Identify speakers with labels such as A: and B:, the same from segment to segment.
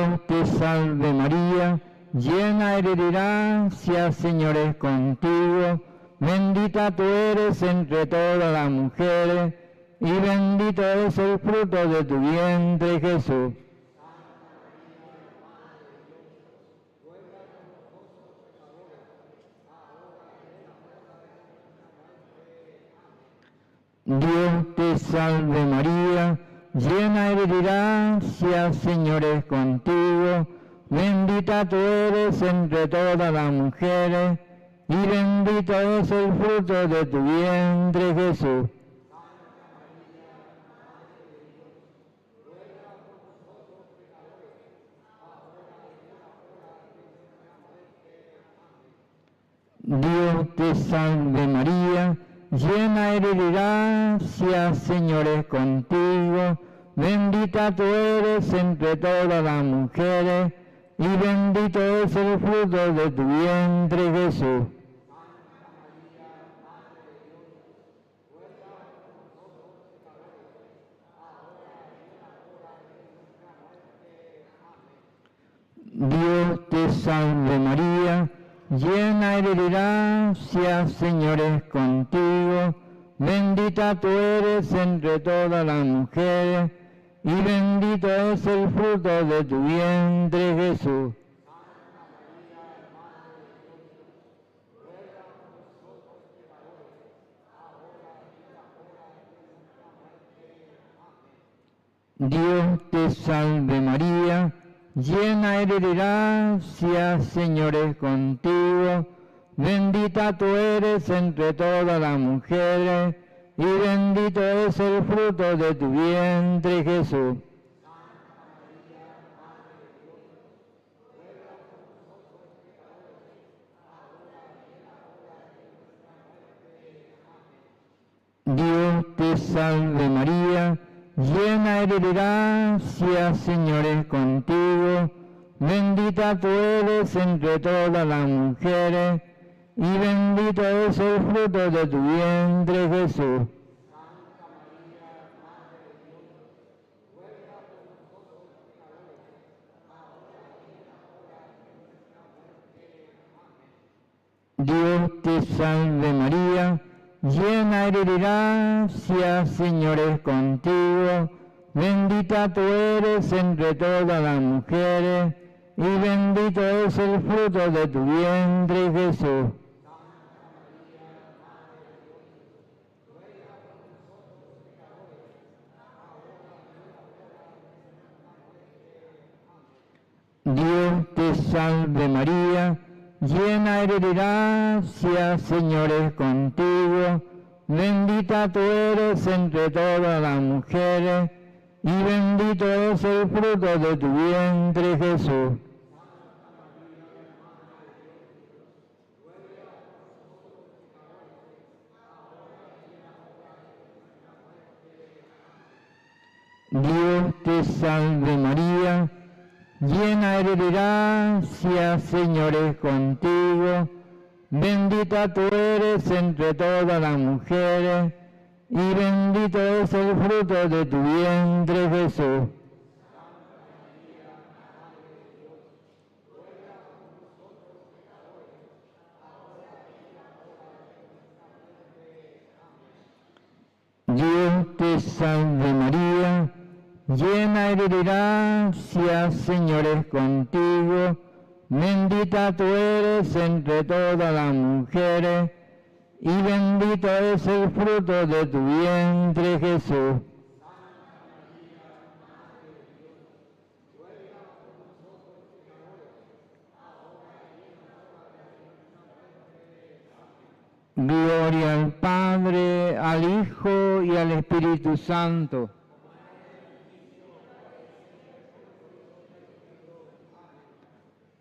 A: Dios te salve María, llena eres de gracia, Señor es contigo, bendita tú eres entre todas las mujeres, y bendito es el fruto de tu vientre, Jesús. Dios te salve María, llena eres de gracia, Señor es contigo, bendita tú eres entre todas las mujeres, y bendito es el fruto de tu vientre, Jesús. Dios te salve María, llena eres de gracia, Señor es contigo, bendita tú eres entre todas las mujeres, y bendito es el fruto de tu vientre, Jesús. Dios te salve María, llena eres de gracia, Señor es contigo, bendita tú eres entre todas las mujeres, y bendito es el fruto de tu vientre, Jesús. Dios te salve María, llena eres de gracia, Señor es contigo, bendita tú eres entre todas las mujeres, y bendito es el fruto de tu vientre, Jesús. Dios te salve María, llena eres de gracia, Señor es contigo, bendita tú eres entre todas las mujeres, y bendito es el fruto de tu vientre, Jesús. Dios te salve María, llena eres de gracia, Señor es contigo, bendita tú eres entre todas las mujeres, y bendito es el fruto de tu vientre, Jesús. Dios te salve María, llena eres de gracia, Señor es contigo, bendita tú eres entre todas las mujeres, y bendito es el fruto de tu vientre, Jesús. Dios te salve María, llena eres de gracia, Señor es contigo, bendita tú eres entre todas las mujeres, y bendito es el fruto de tu vientre, Jesús. Dios te salve María, llena eres de gracia, Señor es contigo, bendita tú eres entre todas las mujeres, y bendito es el fruto de tu vientre, Jesús. Gloria al Padre, al Hijo y al Espíritu Santo.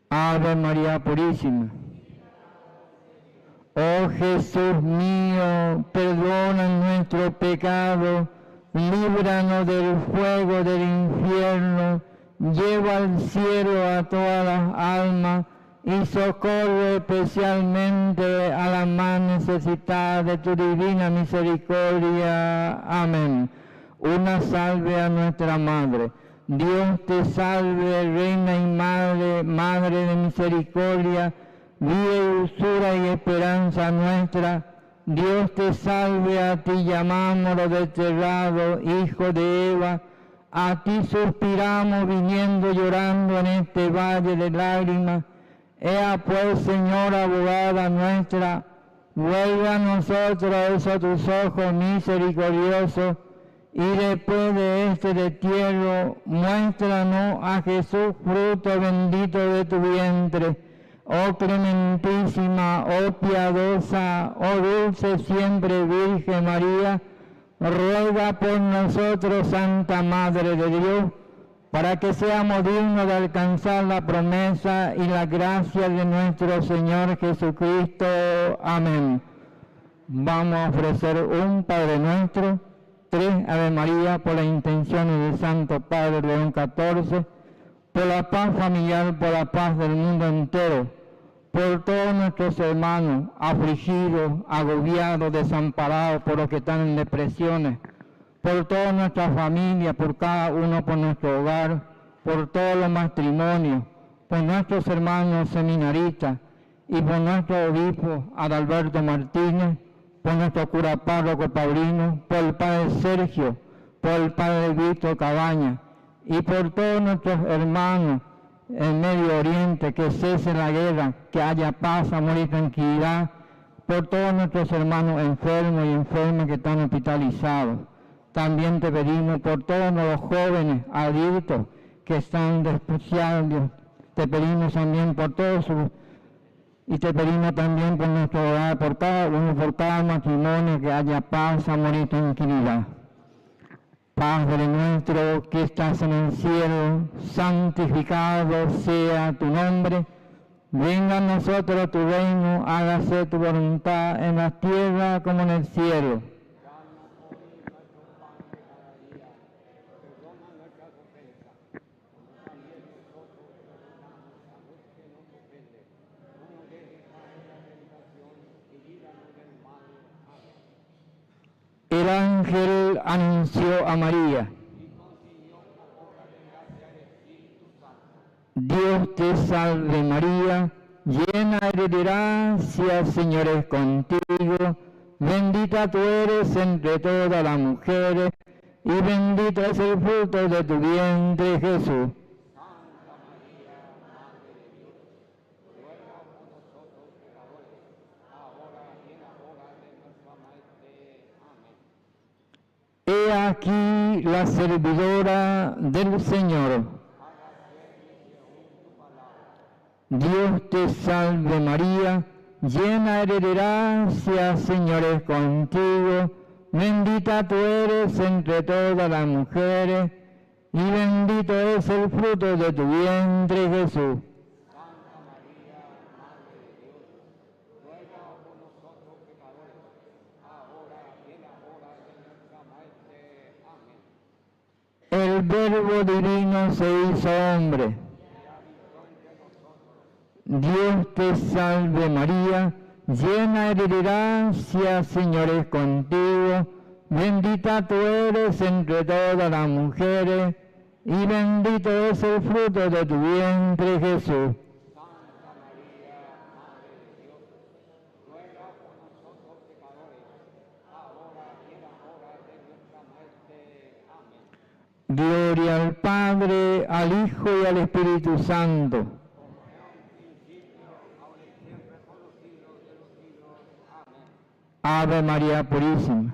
A: Ave María Purísima. Oh Jesús mío, perdona nuestro pecado, líbranos del fuego del infierno, lleva al cielo a todas las almas y socorre especialmente a las más necesitadas de tu divina misericordia. Amén. Una salve a nuestra Madre. Dios te salve, Reina y Madre, Madre de misericordia, vida y dulzura y esperanza nuestra. Dios te salve, a ti llamamos los desterrados, hijo de Eva. A ti suspiramos viniendo llorando en este valle de lágrimas. Ea pues, Señora abogada nuestra, vuelve a nosotros esos tus ojos misericordiosos, y después de este destierro, muéstranos a Jesús, fruto bendito de tu vientre. Oh clementísima, oh piadosa, oh dulce siempre Virgen María, ruega por nosotros, Santa Madre de Dios, para que seamos dignos de alcanzar la promesa y la gracia de nuestro Señor Jesucristo. Amén. Vamos a ofrecer un Padre Nuestro, 3 Ave María por las intenciones del Santo Padre León XIV, por la paz familiar, por la paz del mundo entero, por todos nuestros hermanos afligidos, agobiados, desamparados, por los que están en depresiones, por toda nuestra familia, por cada uno, por nuestro hogar, por todos los matrimonios, por nuestros hermanos seminaristas y por nuestro obispo Adalberto Martínez, por nuestro cura párroco Paulino, por el padre Sergio, por el padre Víctor Cabaña y por todos nuestros hermanos en Medio Oriente, que cese la guerra, que haya paz, amor y tranquilidad, por todos nuestros hermanos enfermos y enfermas que están hospitalizados. También te pedimos por todos los jóvenes adultos que están despreciados, te pedimos también por todos sus, y te pedimos también por nuestro hogar, por cada uno, por cada matrimonio, que haya paz, amor y tranquilidad. Padre nuestro que estás en el cielo, santificado sea tu nombre. Venga a nosotros tu reino, hágase tu voluntad en la tierra como en el cielo. El ángel anunció a María: Dios te salve María, llena eres de gracia, el Señor es contigo, bendita tú eres entre todas las mujeres, y bendito es el fruto de tu vientre, Jesús. He aquí la servidora del Señor. Dios te salve María, llena eres de gracia, Señor es contigo, bendita tú eres entre todas las mujeres, y bendito es el fruto de tu vientre, Jesús. El Verbo divino se hizo hombre. Dios te salve María, llena eres de gracia, Señor es contigo, bendita tú eres entre todas las mujeres, y bendito es el fruto de tu vientre, Jesús. Gloria al Padre, al Hijo y al Espíritu Santo. Ave María Purísima.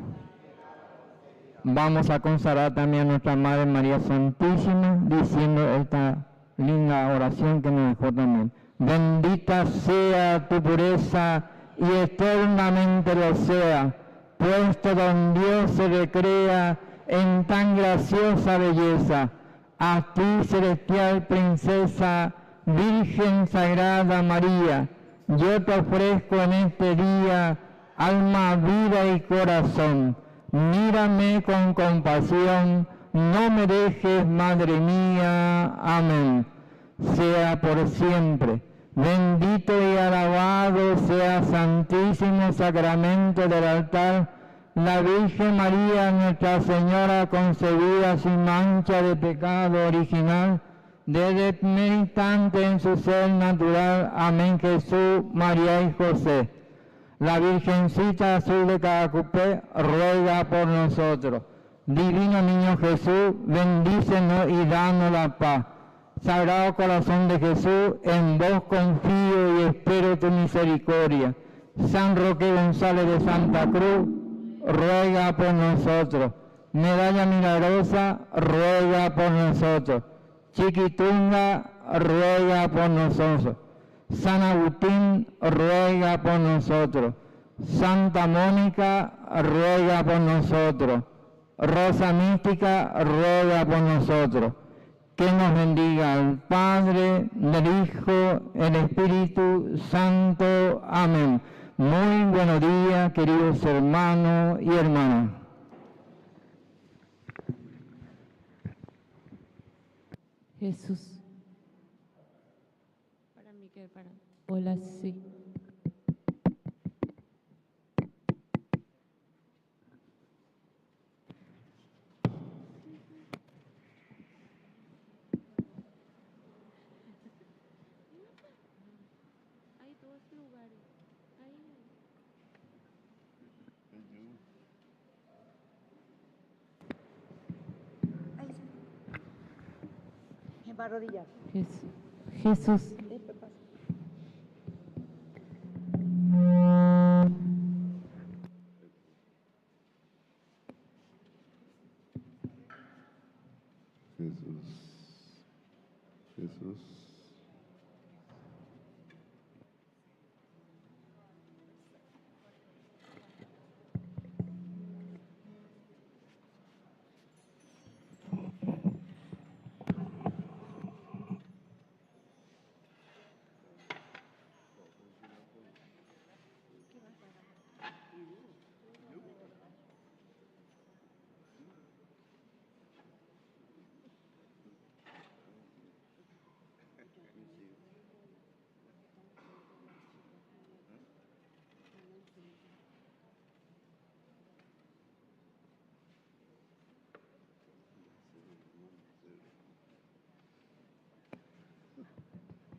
A: Vamos a consagrar también a nuestra Madre María Santísima, diciendo esta linda oración que nos dejó también. Bendita sea tu pureza y eternamente lo sea, puesto donde Dios se recrea en tan graciosa belleza. A ti, celestial princesa, Virgen Sagrada María, yo te ofrezco en este día alma, vida y corazón. Mírame con compasión, no me dejes, Madre mía. Amén. Sea por siempre. Bendito y alabado sea Santísimo Sacramento del altar, la Virgen María, Nuestra Señora concebida sin mancha de pecado original, desde el primer instante en su ser natural. Amén. Jesús, María y José. La Virgencita Azul de Cacupé, ruega por nosotros. Divino Niño Jesús, bendícenos y danos la paz. Sagrado Corazón de Jesús, en vos confío y espero tu misericordia. San Roque González de Santa Cruz, ruega por nosotros. Medalla Milagrosa, ruega por nosotros. Chiquitunga, ruega por nosotros. San Agustín, ruega por nosotros. Santa Mónica, ruega por nosotros. Rosa Mística, ruega por nosotros. Que nos bendiga el Padre, el Hijo, el Espíritu Santo. Amén. Muy buenos días, queridos hermanos y hermanas.
B: Jesús. Para mí que para. Hola, sí. Hay dos lugares.
C: Va a arrodillar.
B: Jesús.
D: Jesús.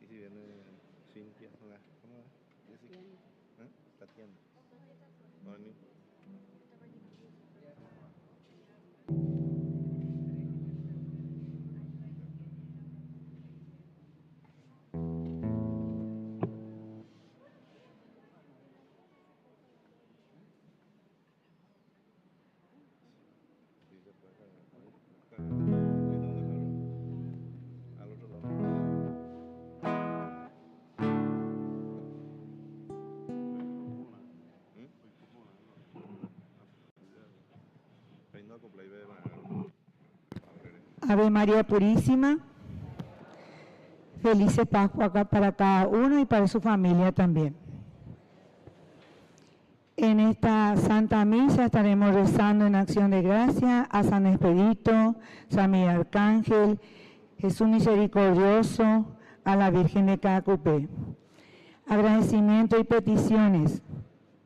D: Y si viene Cintia, ¿cómo es? Jessica. ¿Eh? Tatiana. Bonnie.
C: Ave María Purísima, felices Pascua para cada uno y para su familia también. En esta Santa Misa estaremos rezando en acción de gracia a San Expedito, San Miguel Arcángel, Jesús Misericordioso, a la Virgen de Cacupé. Agradecimiento y peticiones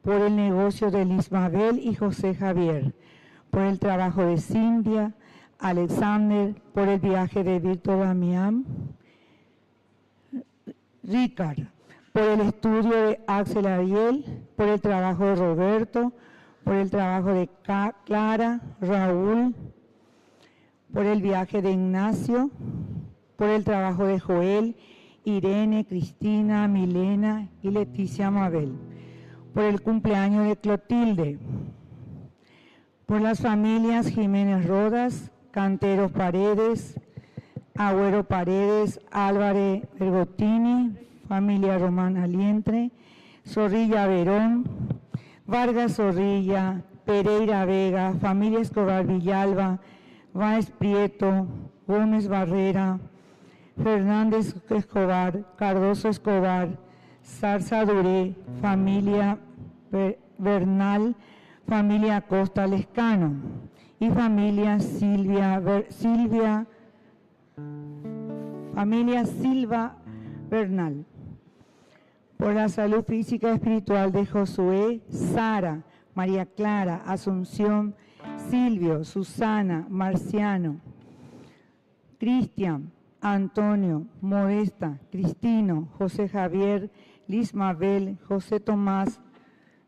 C: por el negocio de Lismabel y José Javier, por el trabajo de Cintia, Alexander, por el viaje de Víctor Damián, Ricard, por el estudio de Axel Ariel, por el trabajo de Roberto, por el trabajo de Clara, Raúl, por el viaje de Ignacio, por el trabajo de Joel, Irene, Cristina, Milena y Leticia Mabel, por el cumpleaños de Clotilde, por las familias Jiménez Rodas, Canteros Paredes, Agüero Paredes, Álvarez Bergotini, familia Román Alientre, Zorrilla Verón, Vargas Zorrilla, Pereira Vega, familia Escobar Villalba, Báez Prieto, Gómez Barrera, Fernández Escobar, Cardoso Escobar, Zarza Duré, familia Bernal, familia Costa Lescano y familia familia Silva Bernal. Por la salud física y espiritual de Josué, Sara, María Clara, Asunción, Silvio, Susana, Marciano, Cristian, Antonio, Modesta, Cristino, José Javier, Lismabel, José Tomás,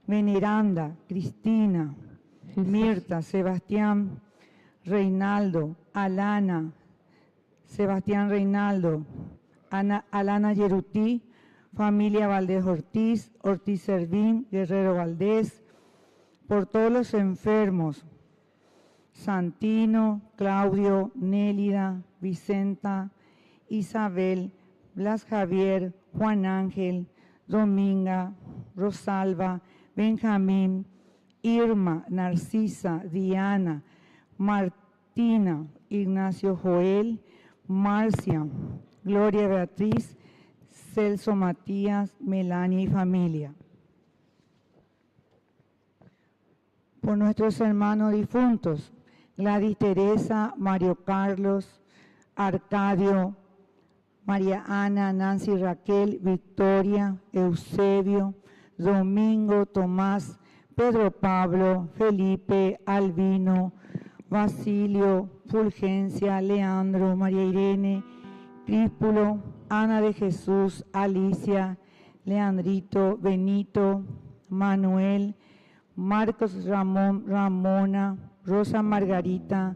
C: Veneranda, Cristina, Mirta, Sebastián, Reinaldo, Alana, Sebastián Reinaldo, Alana Yerutí, familia Valdés Ortiz, Ortiz Servín, Guerrero Valdés, por todos los enfermos, Santino, Claudio, Nélida, Vicenta, Isabel, Blas Javier, Juan Ángel, Dominga, Rosalba, Benjamín, Irma, Narcisa, Diana, Martina, Ignacio Joel, Marcia, Gloria Beatriz, Celso Matías, Melania y familia. Por nuestros hermanos difuntos, Gladys Teresa, Mario Carlos, Arcadio, María Ana, Nancy Raquel, Victoria, Eusebio, Domingo, Tomás, Pedro Pablo, Felipe, Albino, Basilio, Fulgencia, Leandro, María Irene, Críspulo, Ana de Jesús, Alicia, Leandrito, Benito, Manuel, Marcos Ramón, Ramona, Rosa Margarita,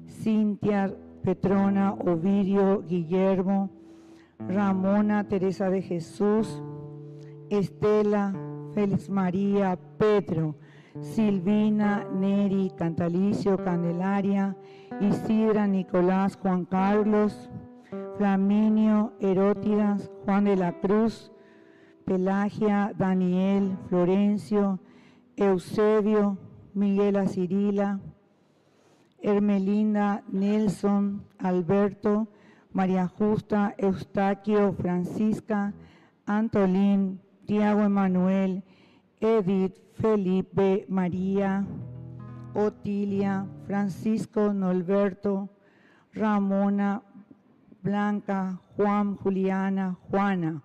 C: Cintia, Petrona, Ovidio, Guillermo, Ramona, Teresa de Jesús, Estela, Félix María, Pedro, Silvina, Neri, Cantalicio, Candelaria, Isidra, Nicolás, Juan Carlos, Flaminio, Herótidas, Juan de la Cruz, Pelagia, Daniel, Florencio, Eusebio, Miguela Cirila, Hermelinda, Nelson, Alberto, María Justa, Eustaquio, Francisca, Antolín, Tiago Emanuel, Edith, Felipe, María, Otilia, Francisco, Norberto, Ramona, Blanca, Juan, Juliana, Juana,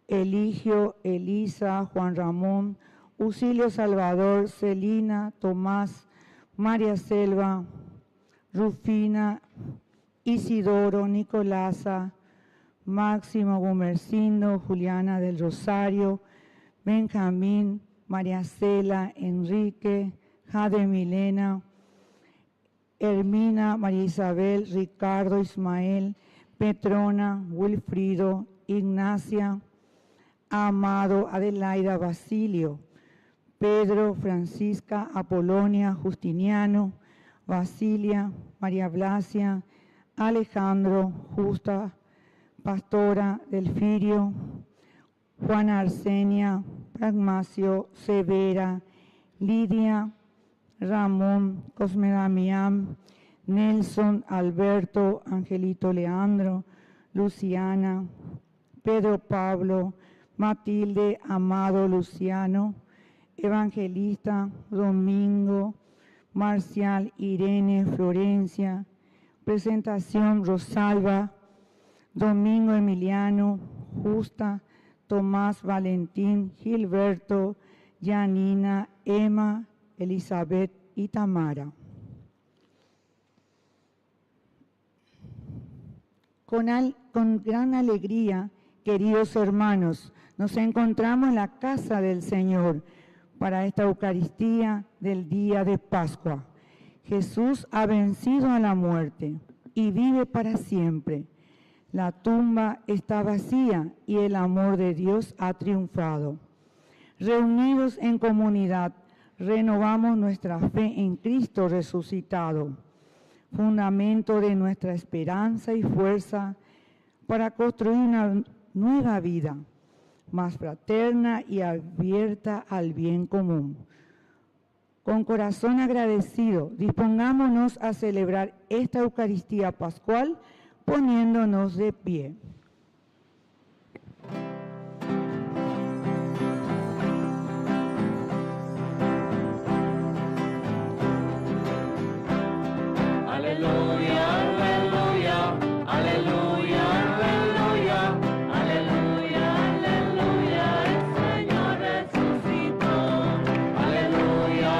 C: Eligio, Elisa, Juan Ramón, Usilio Salvador, Celina, Tomás, María Selva, Rufina, Isidoro, Nicolasa, Máximo Gumercindo, Juliana del Rosario, Benjamín, María Cela, Enrique, Jade Milena, Hermina, María Isabel, Ricardo, Ismael, Petrona, Wilfrido, Ignacia, Amado, Adelaida, Basilio, Pedro, Francisca, Apolonia, Justiniano, Basilia, María Blasia, Alejandro, Justa, Pastora, Delfirio, Juana Arsenia, Pragmacio, Severa, Lidia, Ramón, Cosme Damián, Nelson, Alberto, Angelito Leandro, Luciana, Pedro Pablo, Matilde, Amado, Luciano, Evangelista, Domingo, Marcial, Irene, Florencia, Presentación, Rosalba, Domingo Emiliano, Justa, Tomás, Valentín, Gilberto, Janina, Emma, Elizabeth y Tamara. Con gran alegría, queridos hermanos, nos encontramos en la casa del Señor para esta Eucaristía del día de Pascua. Jesús ha vencido a la muerte y vive para siempre. La tumba está vacía y el amor de Dios ha triunfado. Reunidos en comunidad, renovamos nuestra fe en Cristo resucitado, fundamento de nuestra esperanza y fuerza para construir una nueva vida, más fraterna y abierta al bien común. Con corazón agradecido, dispongámonos a celebrar esta Eucaristía Pascual poniéndonos de pie.
E: Aleluya, aleluya, aleluya, aleluya, aleluya, aleluya, el Señor resucitó. Aleluya,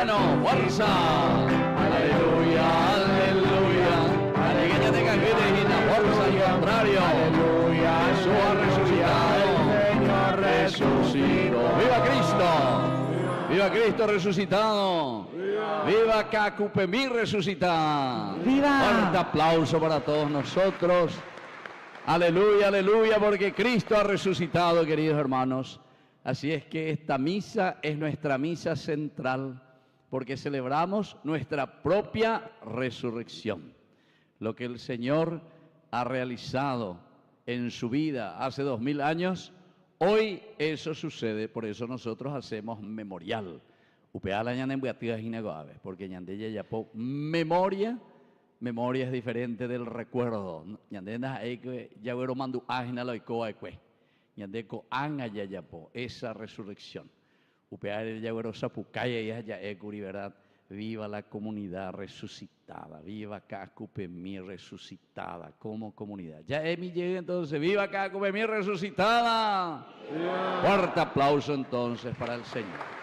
F: hermano, fuerza. Aleluya, aleluya. Aleluya, te cajete y la fuerza al contrario. Aleluya, Jesús ha resucitado. Resucitó. ¡Viva Cristo! ¡Viva Cristo resucitado! ¡Viva Cacupemí resucitada!
C: ¡Viva!
F: Fuerte aplauso para todos nosotros. Aleluya, aleluya, porque Cristo ha resucitado, queridos hermanos. Así es que esta misa es nuestra misa central, porque celebramos nuestra propia resurrección. Lo que el Señor ha realizado en su vida hace 2000 años, hoy eso sucede, por eso nosotros hacemos memorial. Porque memoria es diferente del recuerdo. Esa resurrección. ¿Verdad? Viva la comunidad resucitada, viva Cacupemí resucitada como comunidad. Ya Emi llega entonces, viva Cacupemí resucitada. Fuerte aplauso entonces para el Señor.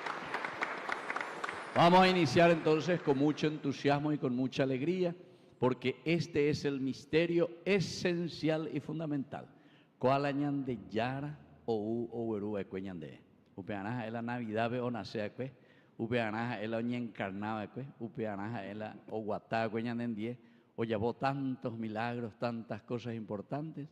F: Vamos a iniciar entonces con mucho entusiasmo y con mucha alegría, porque este es el misterio esencial y fundamental. ¿Cuál añande yara o ueru ecueñande? Upeanaja es la Navidad o nace eque. Upeanaja es la oña encarnada eque. Upeanaja es la oguatá ecueñande o llevó tantos milagros, tantas cosas importantes.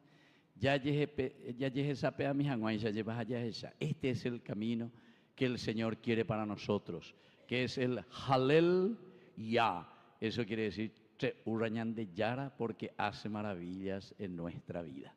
F: Ya llegué sapea mis anguay, ya llevas allá esa. Este es el camino que el Señor quiere para nosotros, que es el Halel Ya. Eso quiere decir Urañan de Yara, porque hace maravillas en nuestra vida.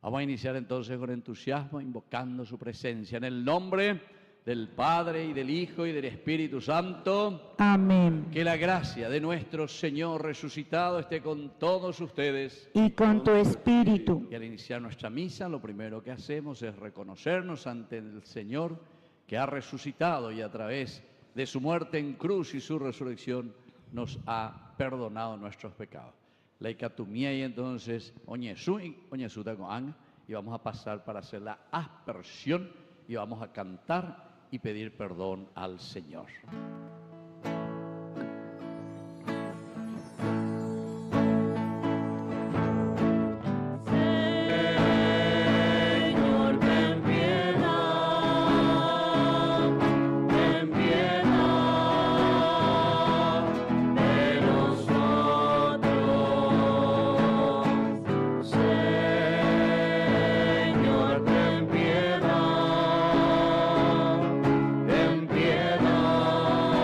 F: Vamos a iniciar entonces con entusiasmo, invocando su presencia en el nombre del Padre y del Hijo y del Espíritu Santo.
C: Amén.
F: Que la gracia de nuestro Señor resucitado esté con todos ustedes.
C: Y con tu espíritu.
F: Y al iniciar nuestra misa, lo primero que hacemos es reconocernos ante el Señor que ha resucitado y a través de su muerte en cruz y su resurrección nos ha perdonado nuestros pecados. La icatumía y entonces oñesuta con ang, y vamos a pasar para hacer la aspersión y vamos a cantar y pedir perdón al Señor.
E: Ten piedad.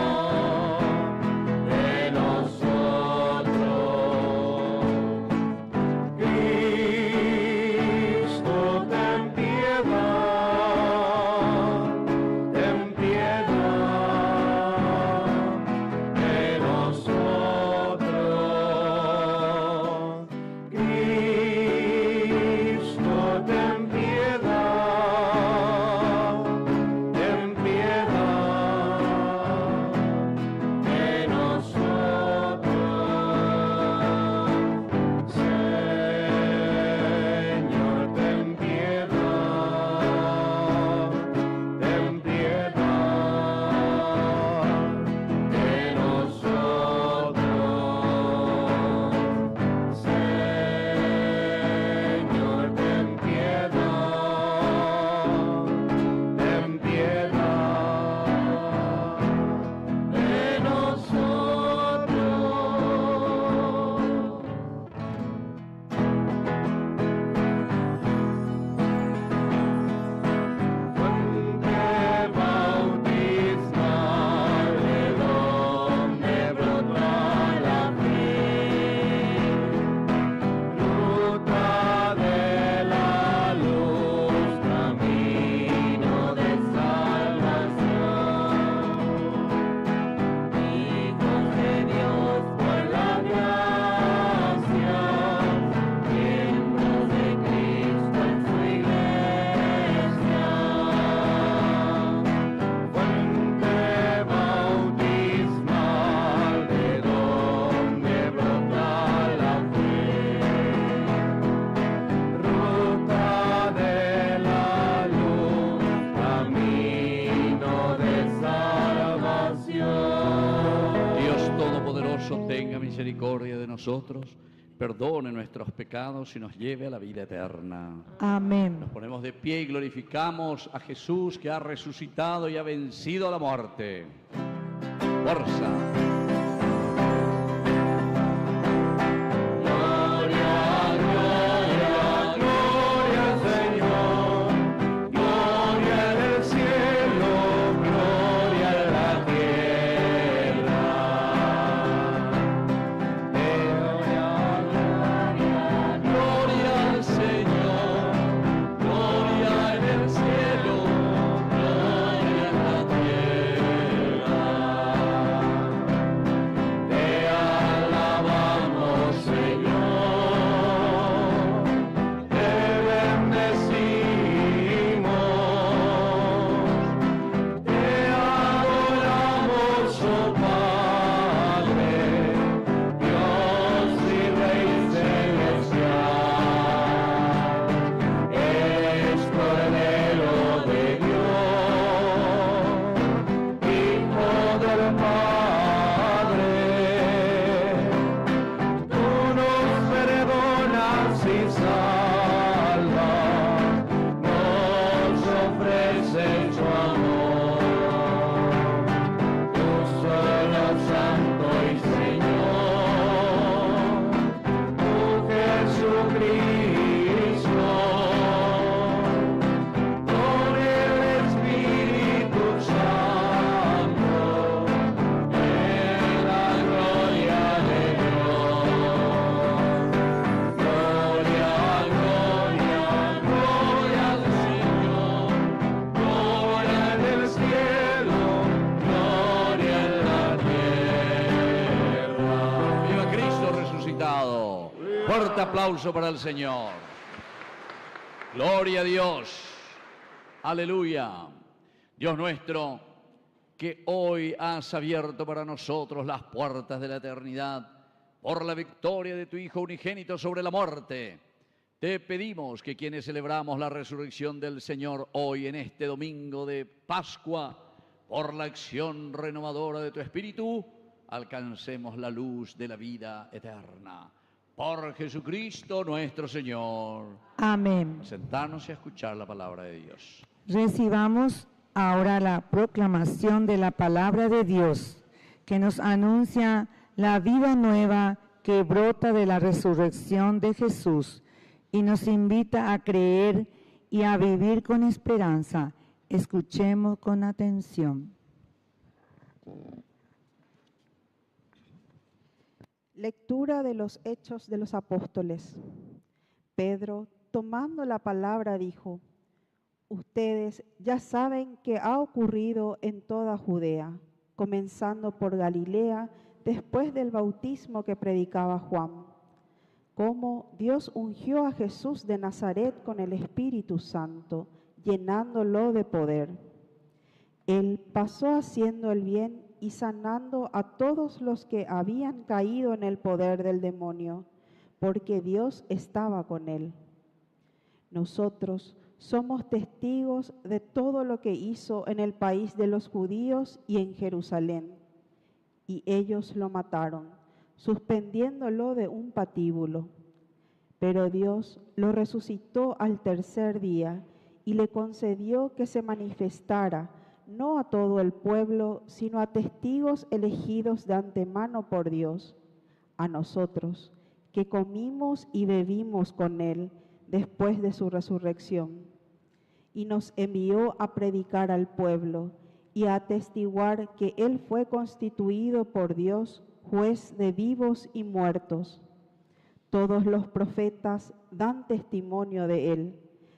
F: misericordia de nosotros, perdone nuestros pecados y nos lleve a la vida eterna.
C: Amén.
F: Nos ponemos de pie y glorificamos a Jesús, que ha resucitado y ha vencido a la muerte. Fuerza. Fuerte aplauso para el Señor. Gloria a Dios. Aleluya. Dios nuestro, que hoy has abierto para nosotros las puertas de la eternidad por la victoria de tu Hijo unigénito sobre la muerte. Te pedimos que quienes celebramos la resurrección del Señor hoy en este domingo de Pascua, por la acción renovadora de tu Espíritu, alcancemos la luz de la vida eterna. Por Jesucristo nuestro Señor.
C: Amén.
F: Sentarnos y a escuchar la palabra de Dios.
C: Recibamos ahora la proclamación de la palabra de Dios, que nos anuncia la vida nueva que brota de la resurrección de Jesús y nos invita a creer y a vivir con esperanza. Escuchemos con atención.
G: Lectura de los Hechos de los Apóstoles. Pedro, tomando la palabra, dijo: Ustedes ya saben que ha ocurrido en toda Judea, comenzando por Galilea, después del bautismo que predicaba Juan, cómo Dios ungió a Jesús de Nazaret con el Espíritu Santo, llenándolo de poder. Él pasó haciendo el bien y sanando a todos los que habían caído en el poder del demonio, porque Dios estaba con él. Nosotros somos testigos de todo lo que hizo en el país de los judíos y en Jerusalén. Y ellos lo mataron, suspendiéndolo de un patíbulo. Pero Dios lo resucitó al tercer día y le concedió que se manifestara no a todo el pueblo, sino a testigos elegidos de antemano por Dios, a nosotros, que comimos y bebimos con Él después de su resurrección. Y nos envió a predicar al pueblo y a atestiguar que Él fue constituido por Dios juez de vivos y muertos. Todos los profetas dan testimonio de Él,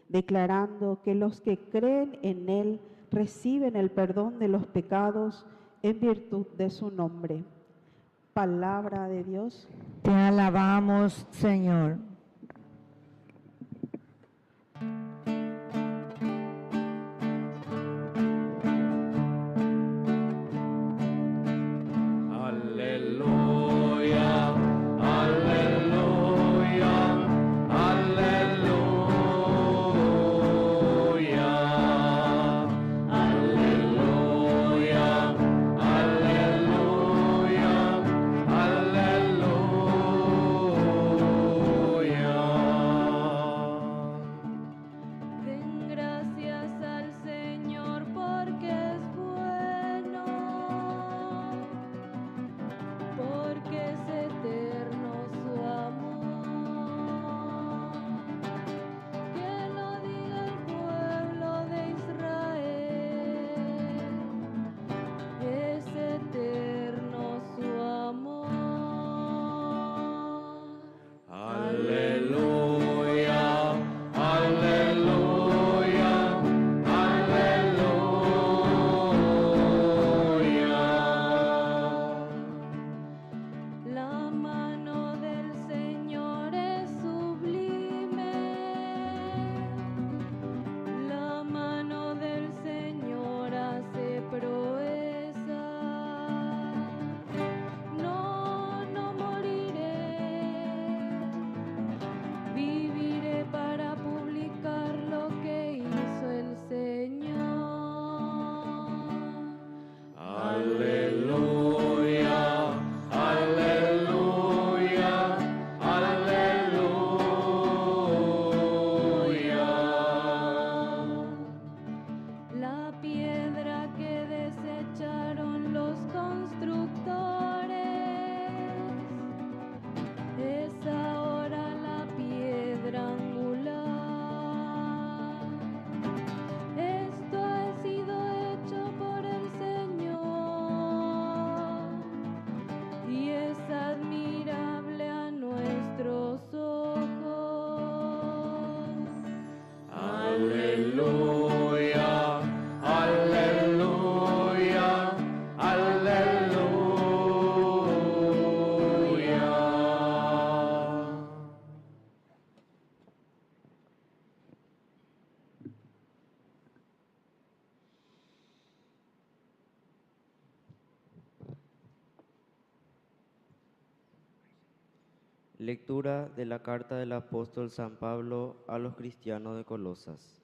G: declarando que los que creen en Él reciben el perdón de los pecados en virtud de su nombre. Palabra de Dios.
C: Te alabamos, Señor.
E: Aleluya, aleluya, aleluya, aleluya, aleluya, aleluya.
H: Lectura de la carta del apóstol San Pablo a los cristianos de Colosas.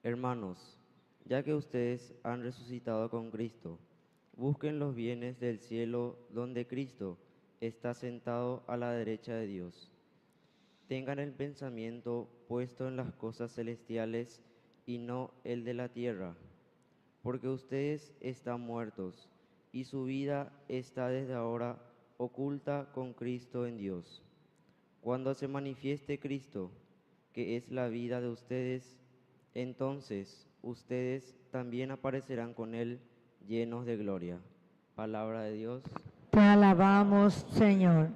H: Hermanos, ya que ustedes han resucitado con Cristo, busquen los bienes del cielo donde Cristo está sentado a la derecha de Dios. Tengan el pensamiento puesto en las cosas celestiales y no el de la tierra, porque ustedes están muertos y su vida está desde ahora oculta con Cristo en Dios. Cuando se manifieste Cristo, que es la vida de ustedes, entonces ustedes también aparecerán con Él llenos de gloria. Palabra de Dios.
C: Te alabamos, Señor.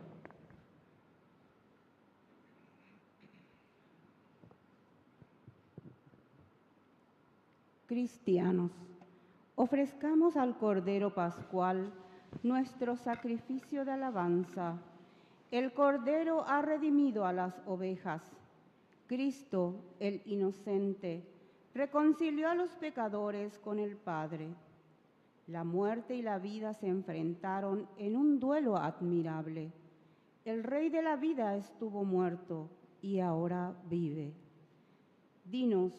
I: Cristianos, ofrezcamos al Cordero Pascual nuestro sacrificio de alabanza. El Cordero ha redimido a las ovejas. Cristo, el inocente, reconcilió a los pecadores con el Padre. La muerte y la vida se enfrentaron en un duelo admirable. El Rey de la vida estuvo muerto y ahora vive. Dinos,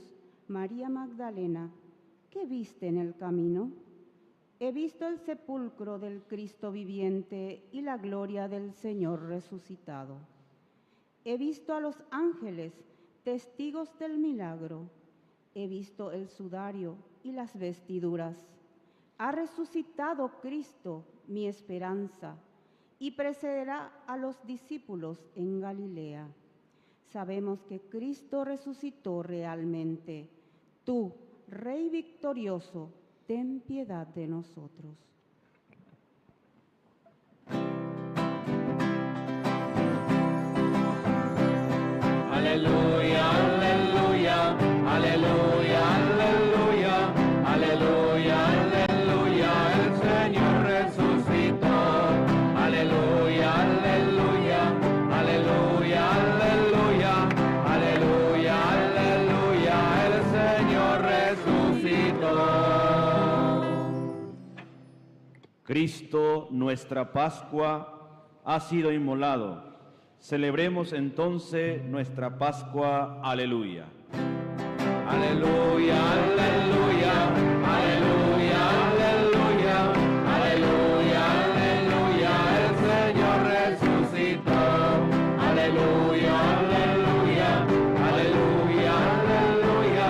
I: María Magdalena, ¿qué viste en el camino? He visto el sepulcro del Cristo viviente y la gloria del Señor resucitado. He visto a los ángeles, testigos del milagro. He visto el sudario y las vestiduras. Ha resucitado Cristo, mi esperanza, y precederá a los discípulos en Galilea. Sabemos que Cristo resucitó realmente. Tú, Rey victorioso, ten piedad de nosotros.
E: Aleluya, aleluya, aleluya, aleluya, aleluya, aleluya, el Señor resucitó. Aleluya, aleluya, aleluya, aleluya, aleluya, aleluya, el Señor resucitó.
J: Cristo, nuestra Pascua, ha sido inmolado. Celebremos entonces nuestra Pascua. Aleluya.
E: Aleluya, aleluya, aleluya, aleluya, aleluya, aleluya, el Señor resucitó. Aleluya, aleluya, aleluya, aleluya,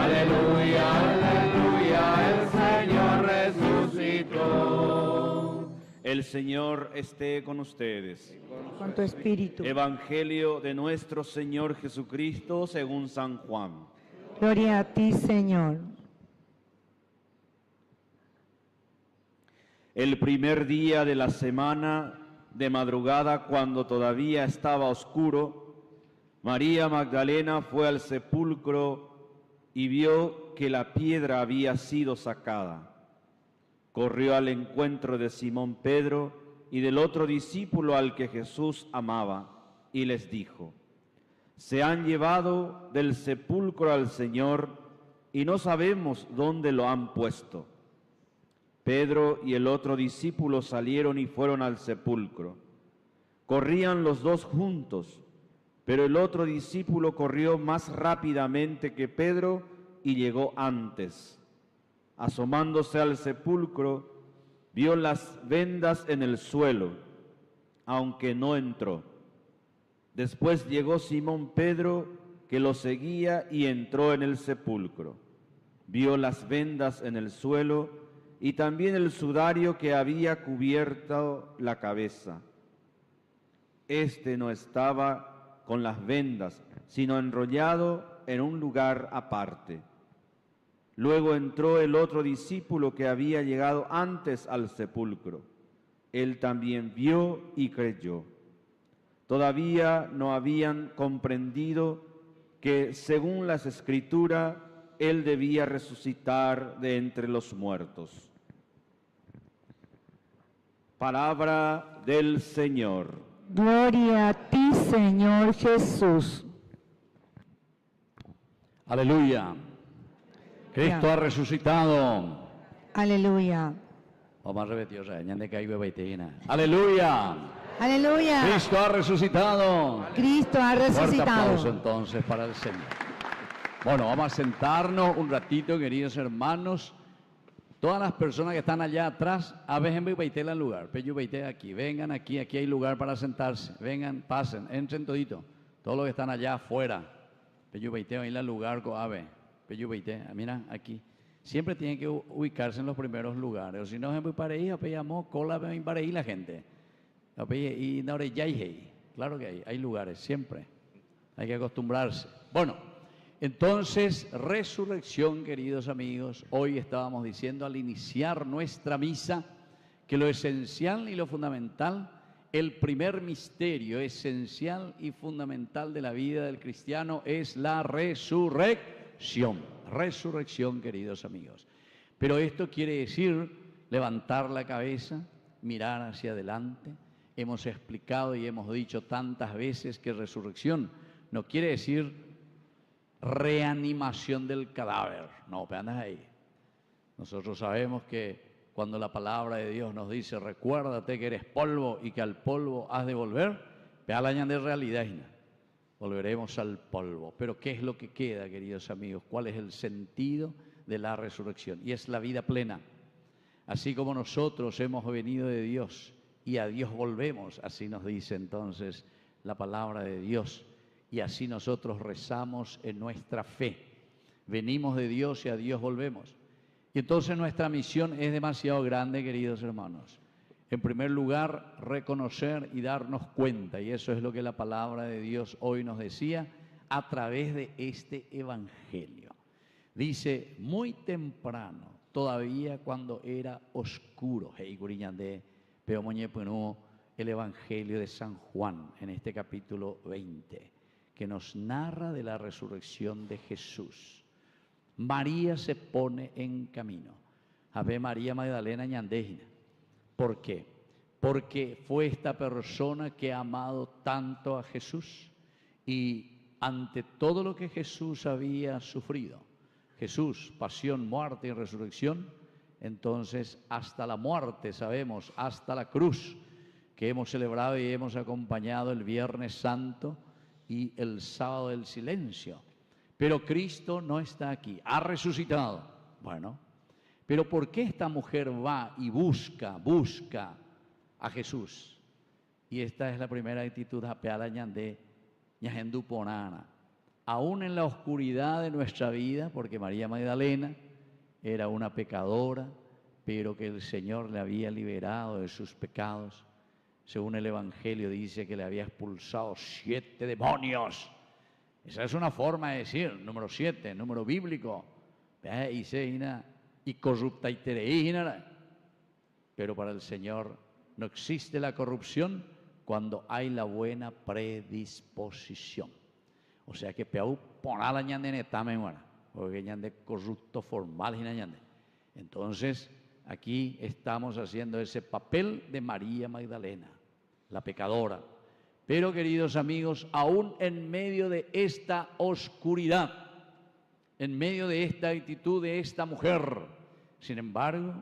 E: aleluya, aleluya, el Señor resucitó.
J: El Señor esté con ustedes.
C: Con tu espíritu.
J: Evangelio de nuestro Señor Jesucristo según San Juan.
C: Gloria a ti, Señor.
J: El primer día de la semana, de madrugada, cuando todavía estaba oscuro, María Magdalena fue al sepulcro y vio que la piedra había sido sacada. Corrió al encuentro de Simón Pedro y del otro discípulo al que Jesús amaba, y les dijo: se han llevado del sepulcro al Señor y no sabemos dónde lo han puesto. Pedro y el otro discípulo salieron y fueron al sepulcro. Corrían los dos juntos, pero el otro discípulo corrió más rápidamente que Pedro y llegó antes. Asomándose al sepulcro, vio las vendas en el suelo, aunque no entró. Después llegó Simón Pedro, que lo seguía, y entró en el sepulcro. Vio las vendas en el suelo y también el sudario que había cubierto la cabeza. Este no estaba con las vendas, sino enrollado en un lugar aparte. Luego entró el otro discípulo que había llegado antes al sepulcro. Él también vio y creyó. Todavía no habían comprendido que, según las Escrituras, Él debía resucitar de entre los muertos. Palabra del Señor.
C: Gloria a ti, Señor Jesús.
F: Aleluya. Cristo ha resucitado.
C: Aleluya.
F: Vamos a repetir, aleluya.
C: Aleluya.
F: Cristo ha resucitado.
C: Cristo ha
F: Fuerte aplauso
C: resucitado.
F: entonces para el Señor. Bueno, vamos a sentarnos un ratito, queridos hermanos. Todas las personas que están allá atrás, a veces me baitela el lugar, pero yo baité aquí, vengan aquí, aquí hay lugar para sentarse, vengan, pasen, entren todito. Todos los que están allá afuera, pero yo baité ahí el lugar con ave, pero yo baité, mira aquí. Siempre tienen que ubicarse en los primeros lugares, o si no, me para ahí, llamó cola, me para ahí la gente. Y no claro que hay lugares, siempre. Hay que acostumbrarse. Bueno, entonces, resurrección, queridos amigos. Hoy estábamos diciendo al iniciar nuestra misa que lo esencial y lo fundamental, el primer misterio esencial y fundamental de la vida del cristiano es la resurrección. Resurrección, queridos amigos. Pero esto quiere decir levantar la cabeza, mirar hacia adelante. Hemos explicado y hemos dicho tantas veces que resurrección no quiere decir reanimación del cadáver. No, vean ahí. Nosotros sabemos que cuando la palabra de Dios nos dice, recuérdate que eres polvo y que al polvo has de volver, vean la de realidad. Volveremos al polvo. Pero ¿qué es lo que queda, queridos amigos? ¿Cuál es el sentido de la resurrección? Y es la vida plena. Así como nosotros hemos venido de Dios y a Dios volvemos, así nos dice entonces la palabra de Dios. Y así nosotros rezamos en nuestra fe. Venimos de Dios y a Dios volvemos. Y entonces nuestra misión es demasiado grande, queridos hermanos. En primer lugar, reconocer y darnos cuenta, y eso es lo que la palabra de Dios hoy nos decía a través de este evangelio. Dice, muy temprano, todavía cuando era oscuro, el evangelio de San Juan en este capítulo 20, que nos narra de la resurrección de Jesús. María se pone en camino. Ave María Magdalena Ñandejina. ¿Por qué? Porque fue esta persona que ha amado tanto a Jesús y ante todo lo que Jesús había sufrido, Jesús, pasión, muerte y resurrección, entonces hasta la muerte, sabemos, hasta la cruz, que hemos celebrado y hemos acompañado el Viernes Santo y el sábado del silencio. Pero Cristo no está aquí, ha resucitado. Bueno, pero ¿por qué esta mujer va y busca a Jesús? Y esta es la primera actitud de Ñajenduponana. Aún en la oscuridad de nuestra vida, porque María Magdalena era una pecadora, pero que el Señor le había liberado de sus pecados. Según el Evangelio dice que le había expulsado 7 demonios. Esa es una forma de decir, número 7, número bíblico. Y corrupta y tereína. Pero para el Señor no existe la corrupción cuando hay la buena predisposición. O sea que peau ponala ñande netame muera, porque ñande corrupto formal y ñande. Entonces, aquí estamos haciendo ese papel de María Magdalena, la pecadora. Pero, queridos amigos, aún en medio de esta oscuridad, en medio de esta actitud de esta mujer, sin embargo,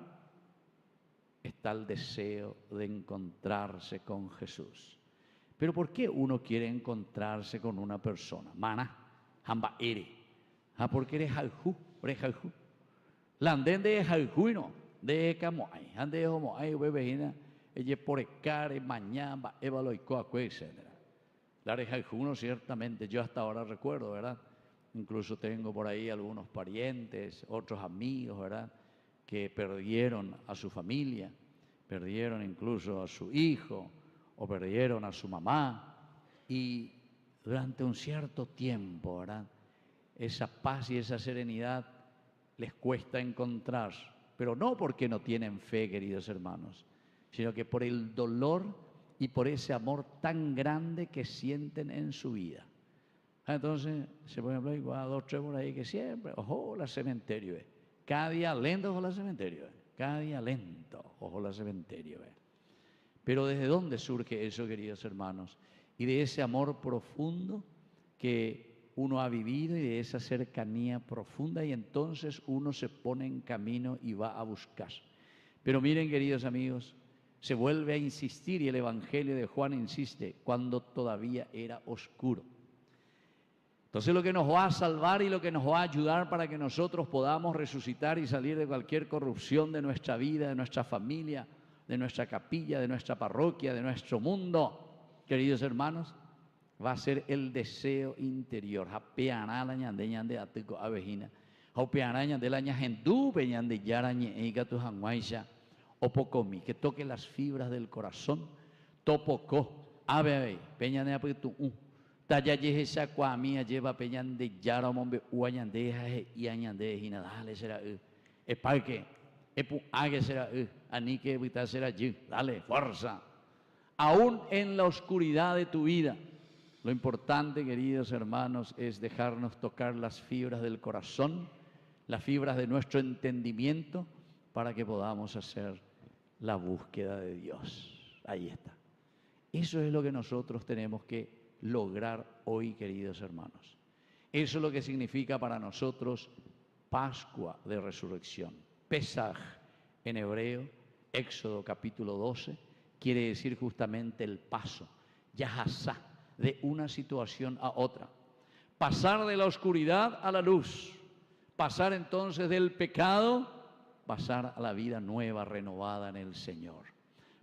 F: está el deseo de encontrarse con Jesús. Pero ¿por qué uno quiere encontrarse con una persona? Mana, hamba ere. Porque eres jaljú, La anden de jaljú no, de camoay, ande homo ay bebejina, ella por care mañana, evaloico etc. La de jaljú ciertamente, yo hasta ahora recuerdo, ¿verdad? Incluso tengo por ahí algunos parientes, otros amigos, ¿verdad? Que perdieron a su familia, perdieron incluso a su hijo, o perdieron a su mamá, y durante un cierto tiempo, ¿verdad? Esa paz y esa serenidad les cuesta encontrar, pero no porque no tienen fe, queridos hermanos, sino que por el dolor y por ese amor tan grande que sienten en su vida. Entonces, por ejemplo, hay 2 o 3 por ahí que siempre, ojo, la cementerio, cada día lento, ojo, la cementerio, cada día lento, ojo, la cementerio. Pero ¿desde dónde surge eso, queridos hermanos? Y de ese amor profundo que uno ha vivido y de esa cercanía profunda, y entonces uno se pone en camino y va a buscar. Pero miren, queridos amigos, se vuelve a insistir y el Evangelio de Juan insiste, cuando todavía era oscuro. Entonces lo que nos va a salvar y lo que nos va a ayudar para que nosotros podamos resucitar y salir de cualquier corrupción de nuestra vida, de nuestra familia, de nuestra capilla, de nuestra parroquia, de nuestro mundo, queridos hermanos, va a ser el deseo interior. Que toque las fibras del corazón. Topoco, ave, peña de apitu. Taya yesa kwamia lleva peñan de yara mombe uañandeja y añandeja dale será parque epu ague será anique vita será dale fuerza. Aún en la oscuridad de tu vida, lo importante, queridos hermanos, es dejarnos tocar las fibras del corazón, las fibras de nuestro entendimiento, para que podamos hacer la búsqueda de Dios. Ahí está. Eso es lo que nosotros tenemos que lograr hoy, queridos hermanos. Eso es lo que significa para nosotros Pascua de Resurrección. Pesaj en hebreo, Éxodo capítulo 12, quiere decir justamente el paso, Yahasá, de una situación a otra. Pasar de la oscuridad a la luz, pasar entonces del pecado, pasar a la vida nueva, renovada en el Señor.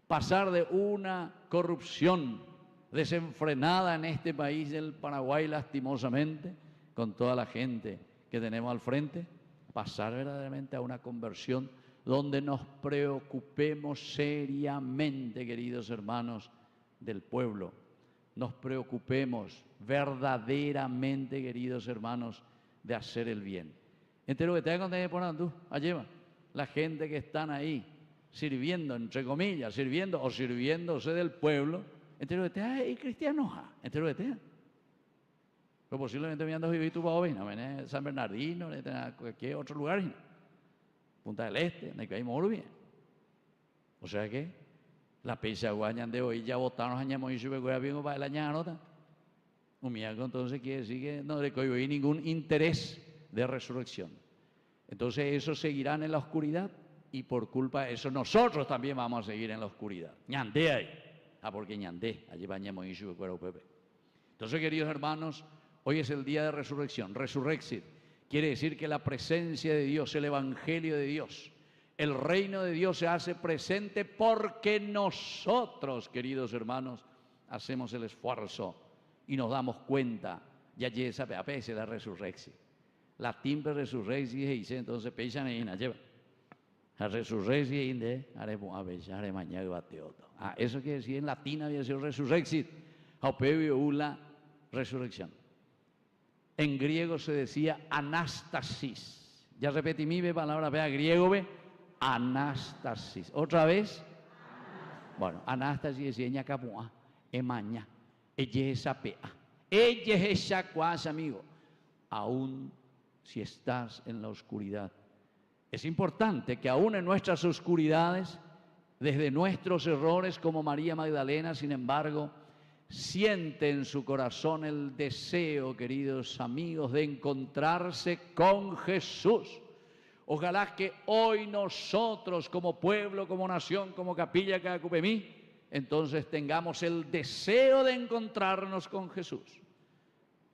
F: Pasar de una corrupción desenfrenada en este país del Paraguay, lastimosamente, con toda la gente que tenemos al frente, pasar verdaderamente a una conversión donde nos preocupemos seriamente, queridos hermanos, del pueblo. Nos preocupemos verdaderamente, queridos hermanos, de hacer el bien. Entero que te hagan de por tú, allá la gente que están ahí sirviendo, entre comillas, sirviendo o sirviéndose del pueblo, entero que te hay cristianos, entero que te. Pero posiblemente me andas viviendo para hoy, no en San Bernardino, en cualquier otro lugar, Punta del Este, en el que hay muy bien. O sea que la pecha guañan de hoy ya votaron añamos y sube bien para el año nota. Entonces quiere decir que no le hay ningún interés de resurrección. Entonces esos seguirán en la oscuridad y por culpa de eso nosotros también vamos a seguir en la oscuridad. Ñandé ahí. Porque ñandé, allí bañamos y sube cuero pepe. Entonces, queridos hermanos, hoy es el día de resurrección. Resurrexit quiere decir que la presencia de Dios, el Evangelio de Dios, el reino de Dios se hace presente porque nosotros, queridos hermanos, hacemos el esfuerzo y nos damos cuenta. Ya llega a veces la resurrección. La timbre resurrección dice entonces peichan ahí na lleva. La resurrección de haremos a veces haré mañana bateoto. Eso quiere decir en latín había sido resurrección. Haupevio la resurrección. En griego se decía anastasis. Ya repetí mi palabra, vea griego ve anastasis. Otra vez. Bueno, anastasis decía ñacapua, emaña, ellesapea. Ellesapua, amigo. Aún si estás en la oscuridad. Es importante que aún en nuestras oscuridades, desde nuestros errores como María Magdalena, sin embargo, siente en su corazón el deseo, queridos amigos, de encontrarse con Jesús. Ojalá que hoy nosotros como pueblo, como nación, como capilla Cacupemí, entonces tengamos el deseo de encontrarnos con Jesús.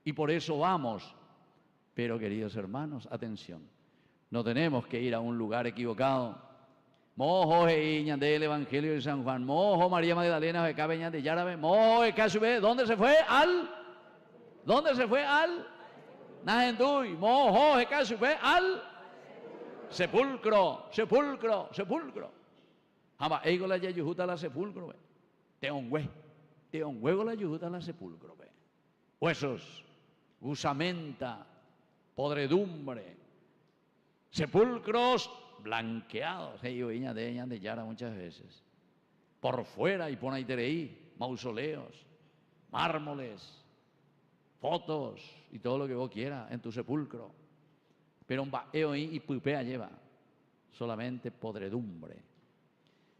F: Y por eso vamos. Pero queridos hermanos, atención, no tenemos que ir a un lugar equivocado. Mojo del Evangelio de San Juan, mojo María Magdalena de Cabeña de Yarabe, mojo de Casubé, ¿dónde se fue? ¿Dónde se fue? Najenduy, mojo de Casubé, sepulcro. Jama, ego la yayujuta la sepulcro, te un huevo la yayujuta la sepulcro, huesos, gusamenta, podredumbre, sepulcros blanqueados, de Yara muchas veces, por fuera y por ahí tereí, mausoleos, mármoles, fotos y todo lo que vos quieras en tu sepulcro, pero un baeo y pupea lleva solamente podredumbre.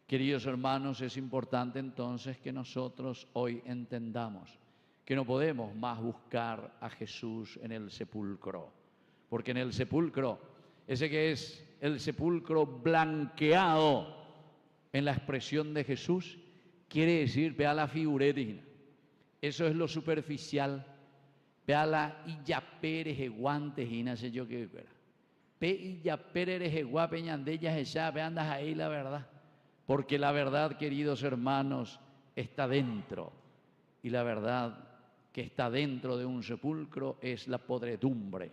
F: Queridos hermanos, es importante entonces que nosotros hoy entendamos que no podemos más buscar a Jesús en el sepulcro, porque en el sepulcro, ese que es el sepulcro blanqueado, en la expresión de Jesús, quiere decir, vea la figureta, eso es lo superficial, vea la illapere guantes y no sé yo qué fuera. Pe illapere guape ñandellas esa, ve andas ahí la verdad, porque la verdad, queridos hermanos, está dentro, y la verdad que está dentro de un sepulcro es la podredumbre.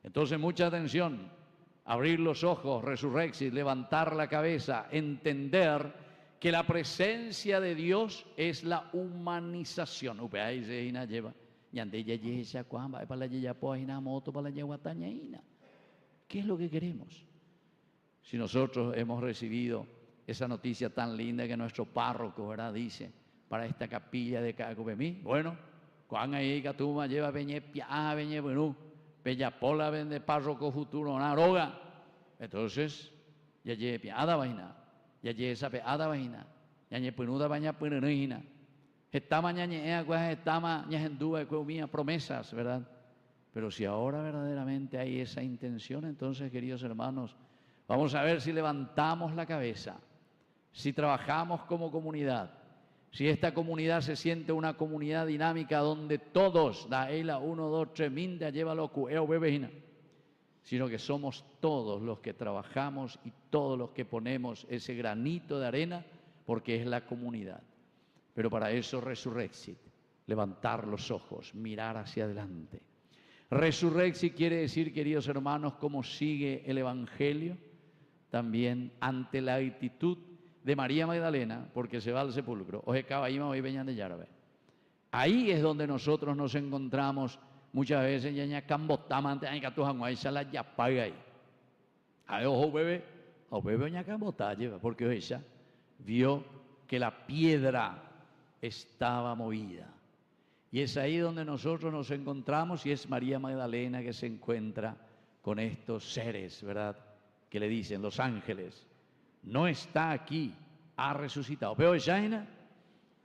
F: Entonces, mucha atención, abrir los ojos, resurrexis, levantar la cabeza, entender que la presencia de Dios es la humanización. Ahí se lleva, ¿qué es lo que queremos? Si nosotros hemos recibido esa noticia tan linda que nuestro párroco, ¿verdad?, dice para esta capilla de Cacupemí, bueno, cuando ahí Catuma lleva Peñepia, Beñebunú, Peñapola vende párroco futuro, una roga. Entonces, ya lleve piada vaina, ya lleve esa peada vaina, ya lleve penuda baña penenina. Estama ñañea, pues estama ñagendúa, mía, promesas, ¿verdad? Pero si ahora verdaderamente hay esa intención, entonces, queridos hermanos, vamos a ver si levantamos la cabeza, si trabajamos como comunidad, si esta comunidad se siente una comunidad dinámica donde todos, da ella 1, 2, 3, minda, lleva lo cueo, bebejina, sino que somos todos los que trabajamos y todos los que ponemos ese granito de arena, porque es la comunidad. Pero para eso resurrexit, levantar los ojos, mirar hacia adelante. Resurrexit quiere decir, queridos hermanos, cómo sigue el Evangelio, también ante la actitud de María Magdalena, porque se va al sepulcro. Oje, caballo, hoy venían de Yarabe. Ahí es donde nosotros nos encontramos muchas veces, ya cambotamos, hay que tu janguay, se la ya paga ahí. Ahí, ojo, bebé, ya cambotá, porque ella vio que la piedra estaba movida. Y es ahí donde nosotros nos encontramos, y es María Magdalena que se encuentra con estos seres, ¿verdad?, que le dicen los ángeles, no está aquí, ha resucitado. Pero ya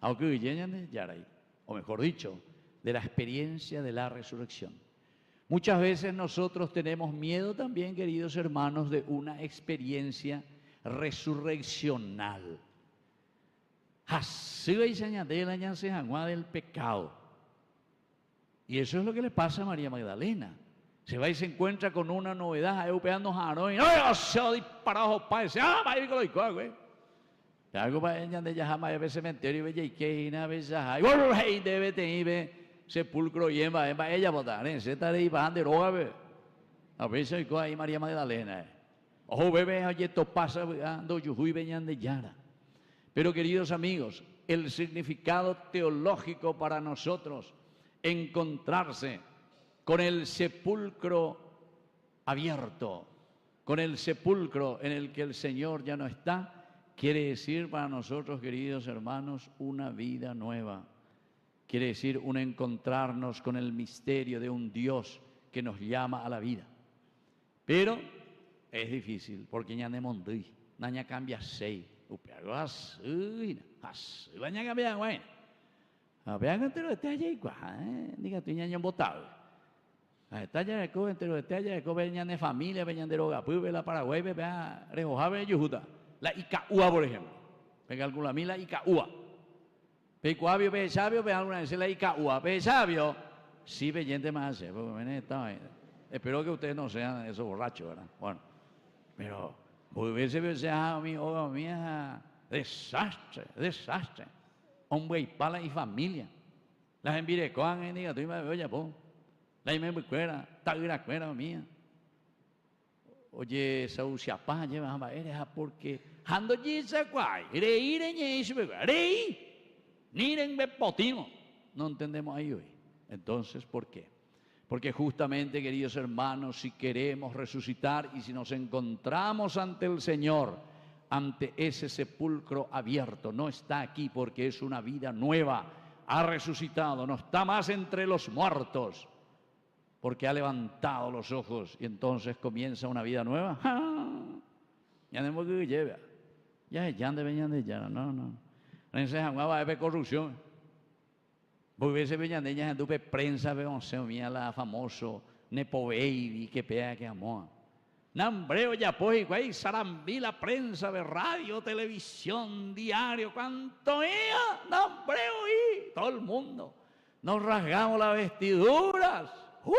F: o mejor dicho, de la experiencia de la resurrección. Muchas veces nosotros tenemos miedo también, queridos hermanos, de una experiencia resurreccional. Así se del pecado. Y eso es lo que le pasa a María Magdalena. Se va y se encuentra con una novedad, ahí peando jarón, y ¡ay, se ha disparado para ese! ¡Ah, vaya, que lo güey! Algo para ella de Yahama, y ve cementerio, y ve Yeikeina, ve Yahá, y bueno, hey, debe tener sepulcro y ella votar, se está ahí bajando de roga, ve. A veces ahí María Magdalena, ojo, bebé, oye, esto pasa, ando, yujuy, veñan de Yara. Pero, queridos amigos, el significado teológico para nosotros, encontrarse con el sepulcro abierto, con el sepulcro en el que el Señor ya no está, quiere decir para nosotros, queridos hermanos, una vida nueva. Quiere decir un encontrarnos con el misterio de un Dios que nos llama a la vida. Pero es difícil, porque ya no mondí, naña cambia seis, upeago así, vaña cambia bueno. Vean que te lo esté allá igual, diga tu ñaño botado. Está ya de cobre, entero de allá de cobre, venían de familia, venían de roga, pues ve la Paraguay, ve a Rejojave de Yujuta. La Icaúa, por ejemplo. Venga alguna a mí la Icaúa. Ve cuavio, ve sabio, ve alguna vez la Icaúa. Ve sabio, sí, ve gente más, espero que ustedes no sean esos borrachos, ¿verdad? Bueno, pero, hubiese sea a mí, oh, mía, desastre, desastre. Hombre y pala y familia. Las envirecoan, diga, tú me oye, po. La me cuera, tagra cuera mía. Oye, Sauciapá, lleva a eres porque ando yisa guay, reír en eso, reí, niren bepotimo. No entendemos ahí hoy. Entonces, ¿por qué? Porque justamente, queridos hermanos, si queremos resucitar y si nos encontramos ante el Señor, ante ese sepulcro abierto, no está aquí porque es una vida nueva, ha resucitado, no está más entre los muertos, porque ha levantado los ojos y entonces comienza una vida nueva. Ya no hemos que llevar, ya venían de ya, no. En ese va a haber corrupción. Porque ese venían de ella, prensa, veo, mía, la famoso Nepo Baby, que pega que amó. Nambreo ya pues, güey, sarambí la prensa, de radio, televisión, diario, cuánto era, nambreo y todo el mundo. Nos rasgamos las vestiduras. ¡Uy!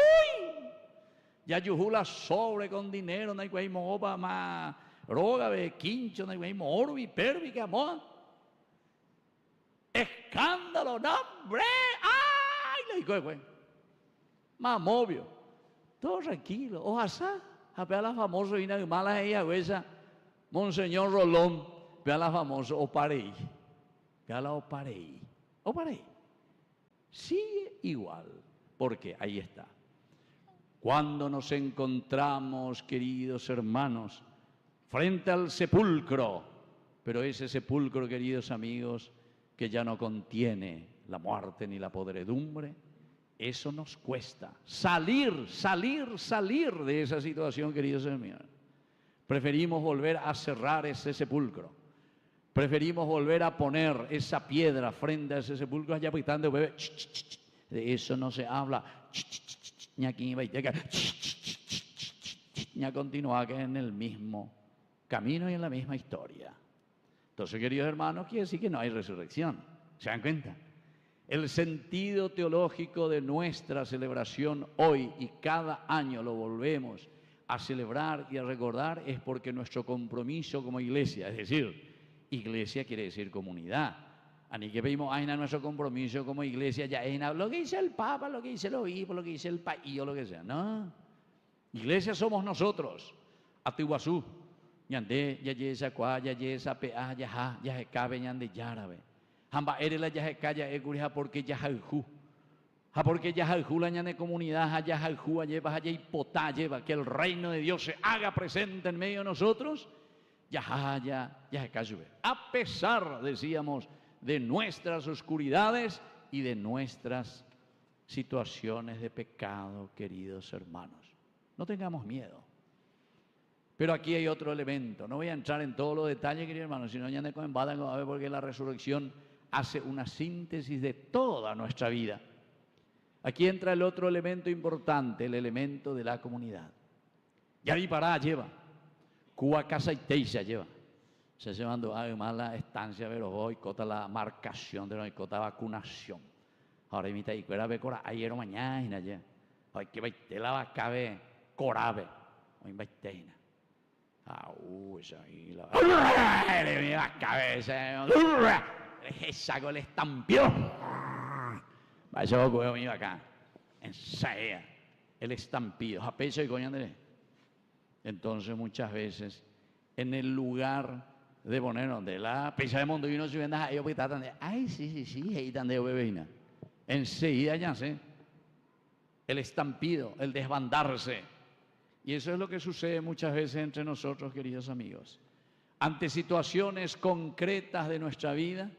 F: Ya yujula sobre con dinero, no hay güey moba más roga, de quincho, no hay güey morbi, perbi, que amor. Escándalo, nombre. ¡Ay! Le digo, güey. Más obvio. Todo tranquilo. Ojalá. Vea la famosa vina de mala ella, huesa. Monseñor Rolón. Vea la famosa Oparei. Vea la Oparei. Oparei. Sigue igual. Porque ahí está. Cuando nos encontramos, queridos hermanos, frente al sepulcro, pero ese sepulcro, queridos amigos, que ya no contiene la muerte ni la podredumbre, eso nos cuesta. Salir de esa situación, queridos amigos. Preferimos volver a cerrar ese sepulcro. Preferimos volver a poner esa piedra frente a ese sepulcro allá pitando, bebé. De eso no se habla. Ya continúa que en el mismo camino y en la misma historia. Entonces, queridos hermanos, quiere decir que no hay resurrección. ¿Se dan cuenta? El sentido teológico de nuestra celebración hoy, y cada año lo volvemos a celebrar y a recordar, es porque nuestro compromiso como iglesia, es decir, iglesia quiere decir comunidad. Ani que pedimos a nuestro compromiso como iglesia, ya es lo que dice el Papa, lo que dice el obispo, lo que dice el país o lo que sea. No. Iglesia somos nosotros. Atihuazú. Ñande, yaye sakwa, yaye sapea, yaja, yajekabe, ñande yarabe. Hamba erela yajekaya egurija porque yajaljú. Ja porque yajaljú la ñane comunidad, yajaljú, lleva, hipotá, lleva, que el reino de Dios se haga presente en medio de nosotros. Yaja, yajekayube. A pesar, decíamos, de nuestras oscuridades y de nuestras situaciones de pecado, queridos hermanos. No tengamos miedo. Pero aquí hay otro elemento. No voy a entrar en todos los detalles, queridos hermanos, sino ya a ver porque la resurrección hace una síntesis de toda nuestra vida. Aquí entra el otro elemento importante, el elemento de la comunidad. Yari Pará lleva, Cuba Casa y Teixa lleva. Se llevando además la estancia, pero hoy cota la marcación de la cota vacunación. Ahora imita y cuera ve cora ayer o mañana ya. Hoy que vaite la vaca ve corabe. Hoy vaiteina. Esa ahí la. Le la cabeza. Esa con el estampión. Vaya a coger mi vaca. Enseguida. El estampido. A pecho y coñandere. Entonces muchas veces en el lugar de poner donde la pisa de mundo y uno se venda ellos pitatan de ay sí ahí tan de bebeina enseguida ya sé el estampido, el desbandarse, y eso es lo que sucede muchas veces entre nosotros, queridos amigos, ante situaciones concretas de nuestra vida.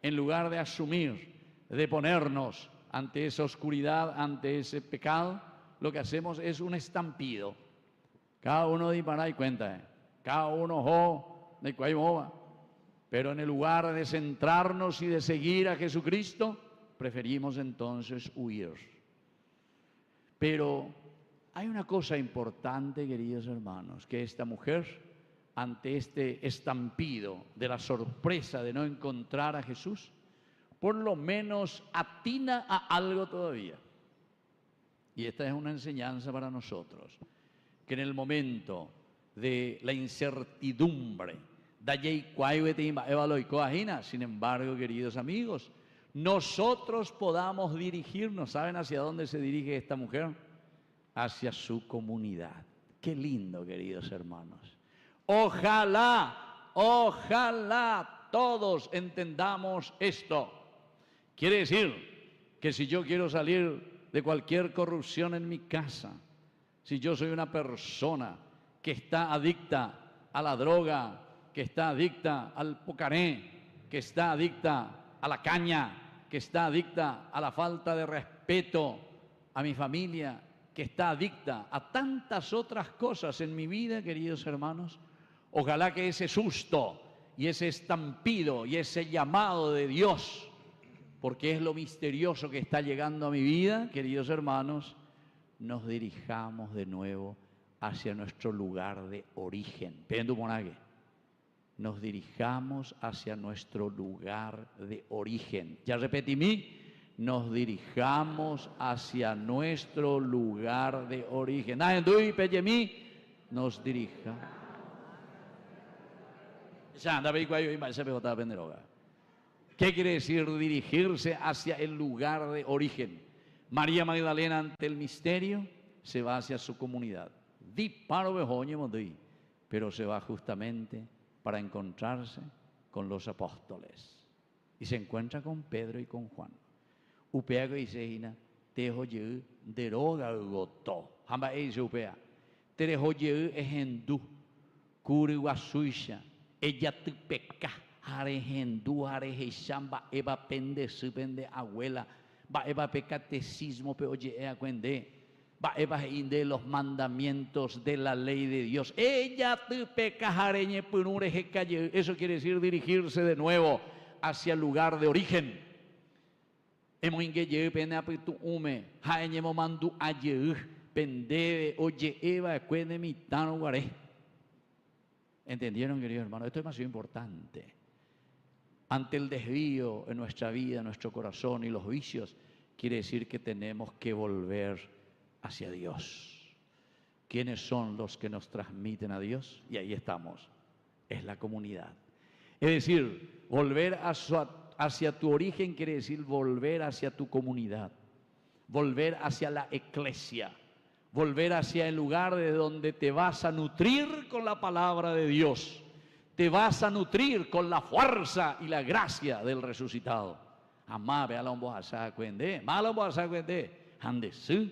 F: En lugar de asumir, de ponernos ante esa oscuridad, ante ese pecado, lo que hacemos es un estampido. Cada uno dispará y cuenta, cada uno de Cuaymoba. Pero en el lugar de centrarnos y de seguir a Jesucristo, preferimos entonces huir. Pero hay una cosa importante, queridos hermanos, que esta mujer, ante este estampido de la sorpresa de no encontrar a Jesús, por lo menos atina a algo todavía. Y esta es una enseñanza para nosotros, que en el momento de la incertidumbre, sin embargo, queridos amigos, nosotros podamos dirigirnos. ¿Saben hacia dónde se dirige esta mujer? Hacia su comunidad. Qué lindo, queridos hermanos. Ojalá todos entendamos esto. Quiere decir que si yo quiero salir de cualquier corrupción en mi casa, si yo soy una persona que está adicta a la droga, que está adicta al pocaré, que está adicta a la caña, que está adicta a la falta de respeto a mi familia, que está adicta a tantas otras cosas en mi vida, queridos hermanos, ojalá que ese susto y ese estampido y ese llamado de Dios, porque es lo misterioso que está llegando a mi vida, queridos hermanos, nos dirijamos de nuevo hacia nuestro lugar de origen. Pendo monague. Nos dirijamos hacia nuestro lugar de origen. Ya repetí mí, nos dirijamos hacia nuestro lugar de origen. Nos dirija. ¿Qué quiere decir dirigirse hacia el lugar de origen? María Magdalena ante el misterio se va hacia su comunidad. Pero se va justamente para encontrarse con los apóstoles. Y se encuentra con Pedro y con Juan. Upea que dice Hina, tejo ye deroga goto. Hamba dice upea. Terejo ye es hindú. Kuri wasuisha. Ella te peca. Hare hindú, hare heshamba. Eva pende supende abuela. Va eva pecatecismo pe oye ea cuende. Va eva inde los mandamientos de la ley de Dios. Ella te peca hareñe punure hecaye. Eso quiere decir dirigirse de nuevo hacia el lugar de origen. Hemos ingeye pene apitu ume. Haeñemo mandu aye. Pendebe oye eva cuende mitano guaré. ¿Entendieron, queridos hermanos? Esto es demasiado importante. Ante el desvío en nuestra vida, en nuestro corazón y los vicios, quiere decir que tenemos que volver hacia Dios. ¿Quiénes son los que nos transmiten a Dios? Y ahí estamos. Es la comunidad. Es decir, volver hacia tu origen quiere decir volver hacia tu comunidad. Volver hacia la eclesia. Volver hacia el lugar de donde te vas a nutrir con la palabra de Dios. Te vas a nutrir con la fuerza y la gracia del resucitado. Amá, ve a la omboasa cuende, mala omboasa cuende, ande su,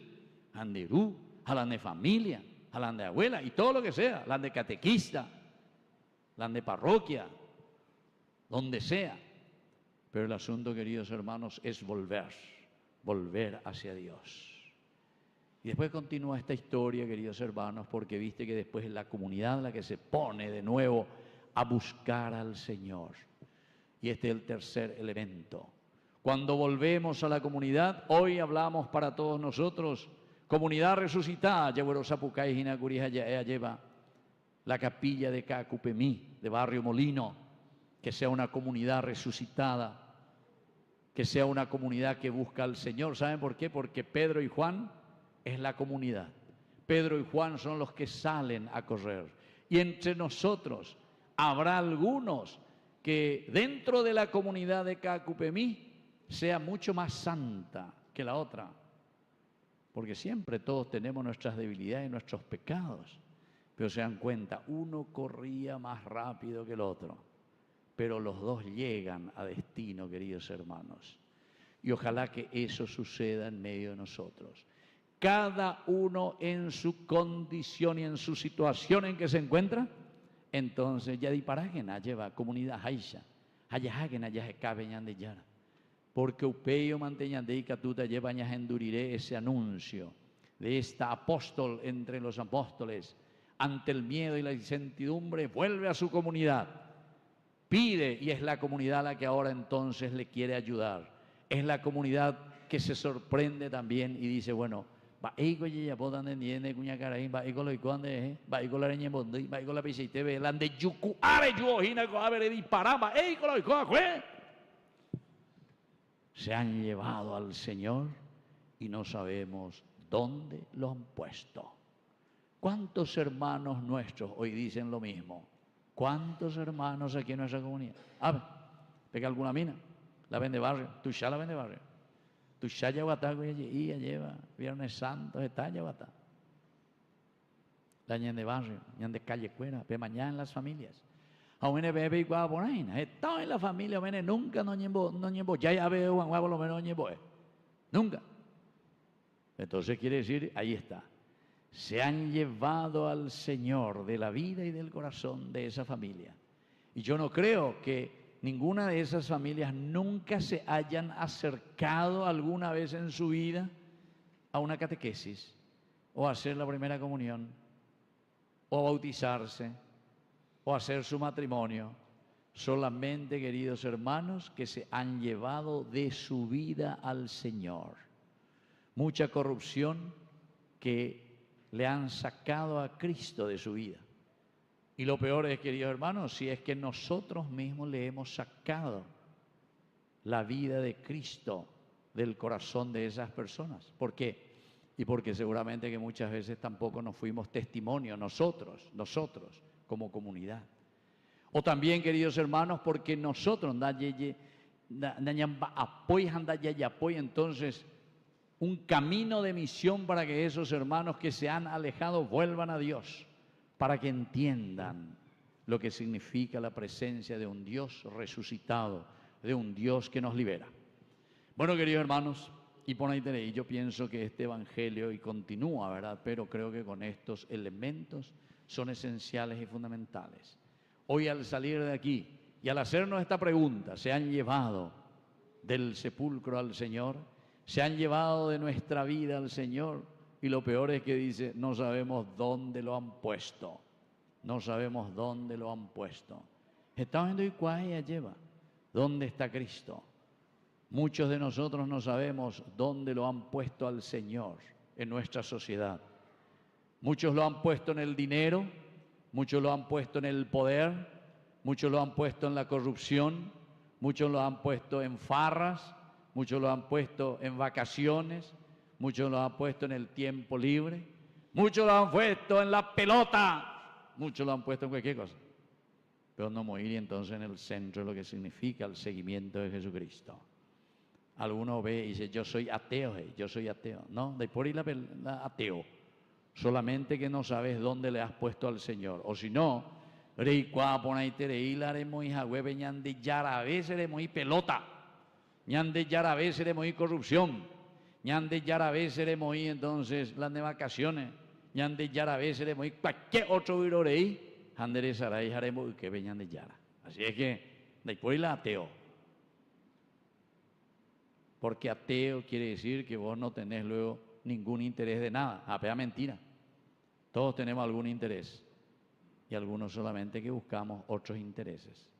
F: ande ru, halan de familia, halan de abuela y todo lo que sea, halan de catequista, halan de parroquia, donde sea. Pero el asunto, queridos hermanos, es volver hacia Dios. Y después continúa esta historia, queridos hermanos, porque viste que después es la comunidad la que se pone de nuevo a buscar al Señor. Y este es el tercer elemento. Cuando volvemos a la comunidad, hoy hablamos para todos nosotros, comunidad resucitada, lleva la capilla de Cacupemí, de Barrio Molino, que sea una comunidad resucitada, que sea una comunidad que busca al Señor. ¿Saben por qué? Porque Pedro y Juan es la comunidad. Pedro y Juan son los que salen a correr. Y entre nosotros habrá algunos que dentro de la comunidad de Cacupemí sea mucho más santa que la otra. Porque siempre todos tenemos nuestras debilidades y nuestros pecados. Pero se dan cuenta, uno corría más rápido que el otro. Pero los dos llegan a destino, queridos hermanos. Y ojalá que eso suceda en medio de nosotros. Cada uno en su condición y en su situación en que se encuentra, entonces ya diparagena lleva comunidad haisha, hayahagena ya se cabeñan de yara. Porque upeyo manteñan de icatuta lleva ya enduriré ese anuncio de esta apóstol entre los apóstoles, ante el miedo y la incertidumbre, vuelve a su comunidad, pide, y es la comunidad la que ahora entonces le quiere ayudar. Es la comunidad que se sorprende también y dice, bueno, va ego ya podan de niene cuña caraín, va ego lo iconde, va ego la reñe bondi, va ego la pisite velan de yuku are yuojina ko avere disparaba, ego lo iconde. Se han llevado al Señor y no sabemos dónde lo han puesto. ¿Cuántos hermanos nuestros hoy dicen lo mismo? ¿Cuántos hermanos aquí en nuestra comunidad? A ver, pega alguna mina, la vende barrio, tú ya la vende barrio. Tu shaya guatá, y lleva Viernes Santo, está guatá. La ñan de barrio, ñan de calle cuera, pe mañana en las familias. Aún bebe y guapa por ahí, está en la familia, nunca no ñembo, ya veo, por lo menos ñembo, nunca. Entonces quiere decir, ahí está. Se han llevado al Señor de la vida y del corazón de esa familia. Y yo no creo que ninguna de esas familias nunca se hayan acercado alguna vez en su vida a una catequesis, o a hacer la primera comunión, o a bautizarse, o a hacer su matrimonio. Solamente, queridos hermanos, que se han llevado de su vida al Señor. Mucha corrupción que le han sacado a Cristo de su vida. Y lo peor es, queridos hermanos, si es que nosotros mismos le hemos sacado la vida de Cristo del corazón de esas personas. ¿Por qué? Y porque seguramente que muchas veces tampoco nos fuimos testimonio nosotros como comunidad. O también, queridos hermanos, porque nosotros apoyo entonces un camino de misión para que esos hermanos que se han alejado vuelvan a Dios, para que entiendan lo que significa la presencia de un Dios resucitado, de un Dios que nos libera. Bueno, queridos hermanos, y por ahí yo pienso que este evangelio y continúa, ¿verdad? Pero creo que con estos elementos son esenciales y fundamentales. Hoy al salir de aquí y al hacernos esta pregunta, ¿se han llevado del sepulcro al Señor? ¿Se han llevado de nuestra vida al Señor? Y lo peor es que dice, no sabemos dónde lo han puesto. No sabemos dónde lo han puesto. Estamos viendo y cuál ella lleva. ¿Dónde está Cristo? Muchos de nosotros no sabemos dónde lo han puesto al Señor en nuestra sociedad. Muchos lo han puesto en el dinero, muchos lo han puesto en el poder, muchos lo han puesto en la corrupción, muchos lo han puesto en farras, muchos lo han puesto en vacaciones, muchos lo han puesto en el tiempo libre, muchos lo han puesto en la pelota, muchos lo han puesto en cualquier cosa. Pero no morir entonces en el centro de lo que significa el seguimiento de Jesucristo. Alguno ve y dice, yo soy ateo, yo soy ateo. No, de por ahí la ateo. Solamente que no sabes dónde le has puesto al Señor. O si no, seremos pelota. Ñande yarabe seremos corrupción. Ñande yarabe seremos entonces las de vacaciones. Ñande yarabe seremos cualquier otro virorei. Andere sarai haremos que veñan de yara. Así es que, de por ahí la ateo. Porque ateo quiere decir que vos no tenés luego ningún interés de nada. Apea mentira. Todos tenemos algún interés. Y algunos solamente que buscamos otros intereses.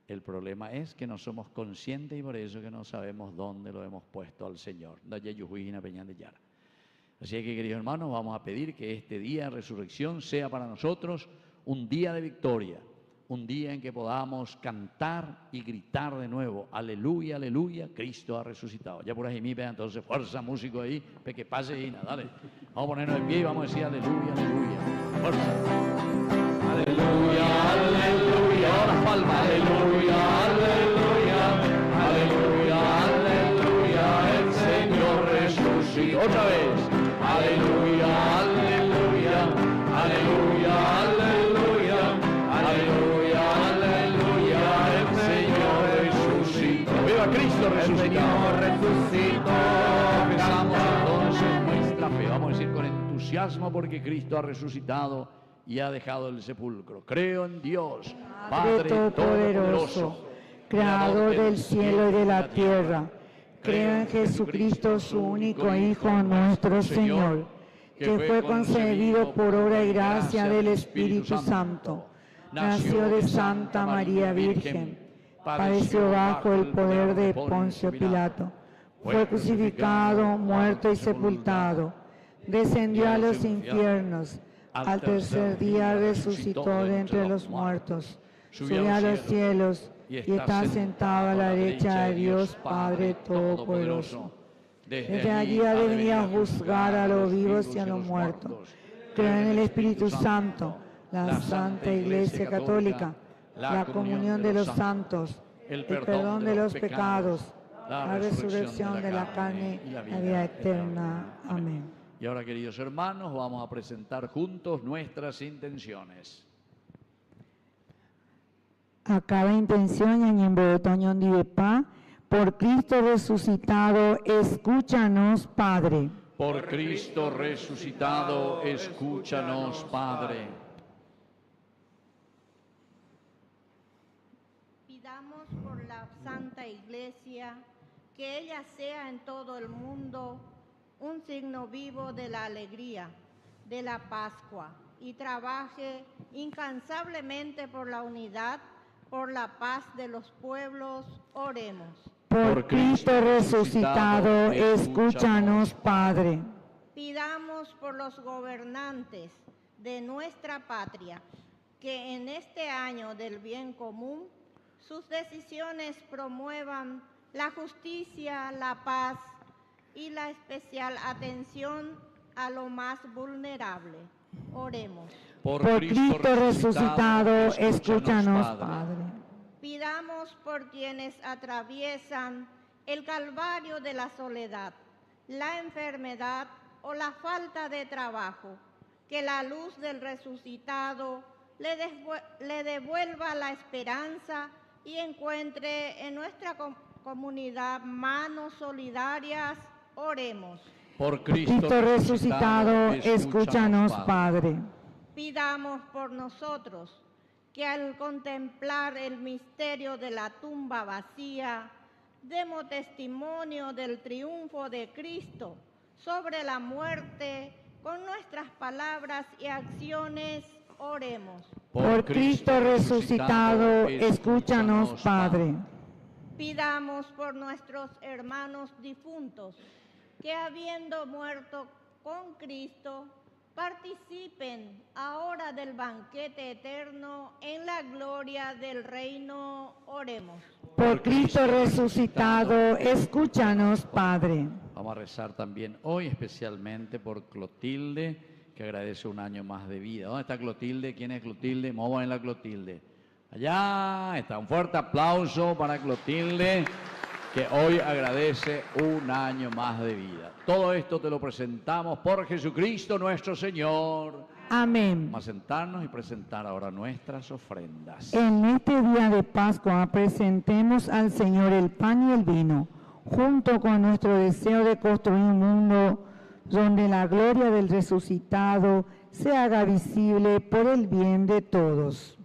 F: El problema es que no somos conscientes y por eso que no sabemos dónde lo hemos puesto al Señor. Así es que, queridos hermanos, vamos a pedir que este día de resurrección sea para nosotros un día de victoria. Un día en que podamos cantar y gritar de nuevo, aleluya, aleluya, Cristo ha resucitado. Ya por ahí me vean entonces fuerza, músico ahí, que pase y nada, dale. Vamos a ponernos de pie y vamos a decir aleluya, aleluya. Fuerza. Aleluya, aleluya, ahora palma, aleluya, aleluya, aleluya, aleluya, el Señor resucitó. Otra vez, aleluya, aleluya, aleluya, aleluya, aleluya, aleluya, el Señor resucitó. ¡Viva Cristo resucitado! El Señor resucitó. Empezamos entonces nuestra fe. Vamos a decir con entusiasmo porque Cristo ha resucitado y ha dejado el sepulcro. Creo en Dios, Padre Todopoderoso, Creador del cielo y de la tierra. Creo en Jesucristo, su único Hijo, nuestro Señor, que fue concebido por obra y gracia del Espíritu Santo. Nació de Santa María Virgen, padeció bajo el poder de Poncio Pilato, fue crucificado, muerto y sepultado, descendió a los infiernos, al tercer día resucitó de entre los muertos, subió a los cielos y está sentado a la derecha de Dios Padre Todopoderoso. Desde allí ha de venir a juzgar a los vivos y a los muertos. Creo en el Espíritu Santo, la Santa Iglesia Católica, la comunión de los santos, el perdón de los pecados, la resurrección de la carne y la vida eterna. Amén. Y ahora, queridos hermanos, vamos a presentar juntos nuestras intenciones.
C: A cada intención, añembo otoño de paz, por Cristo resucitado, escúchanos, Padre.
F: Por Cristo resucitado, escúchanos, Padre.
K: Pidamos por la Santa Iglesia que ella sea en todo el mundo un signo vivo de la alegría, de la Pascua, y trabaje incansablemente por la unidad, por la paz de los pueblos. Oremos.
C: Por Cristo resucitado, escúchanos, Padre.
K: pidamos por los gobernantes de nuestra patria que en este año del bien común sus decisiones promuevan la justicia, la paz y la especial atención a lo más vulnerable. Oremos.
C: Por Cristo resucitado, escúchanos, Padre.
K: Pidamos por quienes atraviesan el calvario de la soledad, la enfermedad o la falta de trabajo, que la luz del resucitado le devuelva la esperanza y encuentre en nuestra comunidad manos solidarias. Oremos.
F: Por
C: Cristo resucitado, escúchanos, Padre.
K: Pidamos por nosotros que al contemplar el misterio de la tumba vacía, demos testimonio del triunfo de Cristo sobre la muerte con nuestras palabras y acciones. Oremos.
C: Por Cristo resucitado, escúchanos, Padre.
K: Pidamos por nuestros hermanos difuntos que habiendo muerto con Cristo, participen ahora del banquete eterno en la gloria del reino. Oremos.
C: Por Cristo resucitado, escúchanos, Padre.
F: Vamos a rezar también hoy especialmente por Clotilde, que agradece un año más de vida. ¿Dónde está Clotilde? ¿Quién es Clotilde? Vamos a ver a Clotilde. Allá está, un fuerte aplauso para Clotilde, que hoy agradece un año más de vida. Todo esto te lo presentamos por Jesucristo nuestro Señor.
C: Amén.
F: Vamos a sentarnos y presentar ahora nuestras ofrendas.
C: En este día de Pascua presentemos al Señor el pan y el vino, junto con nuestro deseo de construir un mundo donde la gloria del resucitado se haga visible por el bien de todos.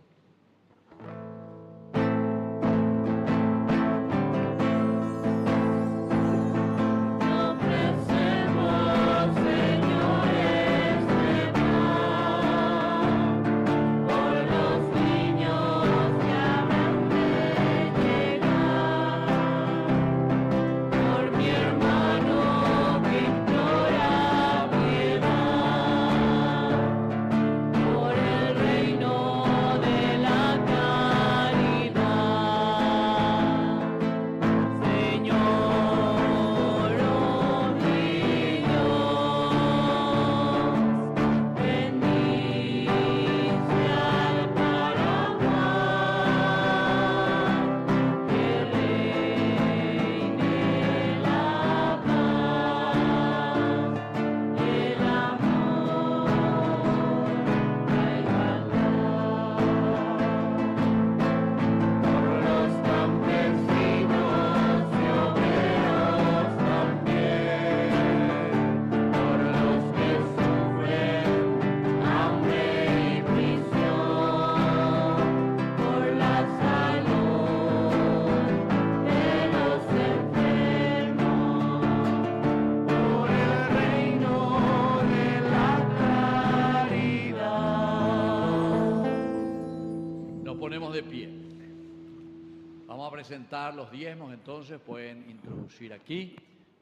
F: Presentar los diezmos, entonces pueden introducir aquí.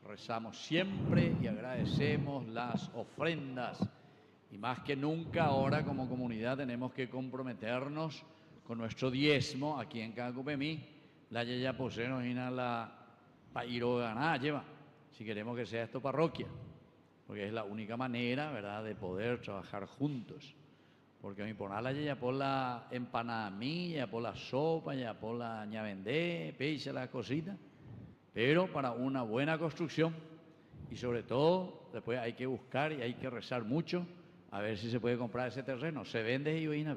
F: Rezamos siempre y agradecemos las ofrendas. Y más que nunca ahora como comunidad tenemos que comprometernos con nuestro diezmo aquí en Cacupemí. La yaya posee y la pairo ganá lleva. Si queremos que sea esto parroquia, porque es la única manera, ¿verdad?, de poder trabajar juntos. Porque mi poner la ya por la empanada mía, por la sopa, ya por la ñavendé, peixe, las cositas, pero para una buena construcción y sobre todo después hay que buscar y hay que rezar mucho a ver si se puede comprar ese terreno. Se vende y vaina,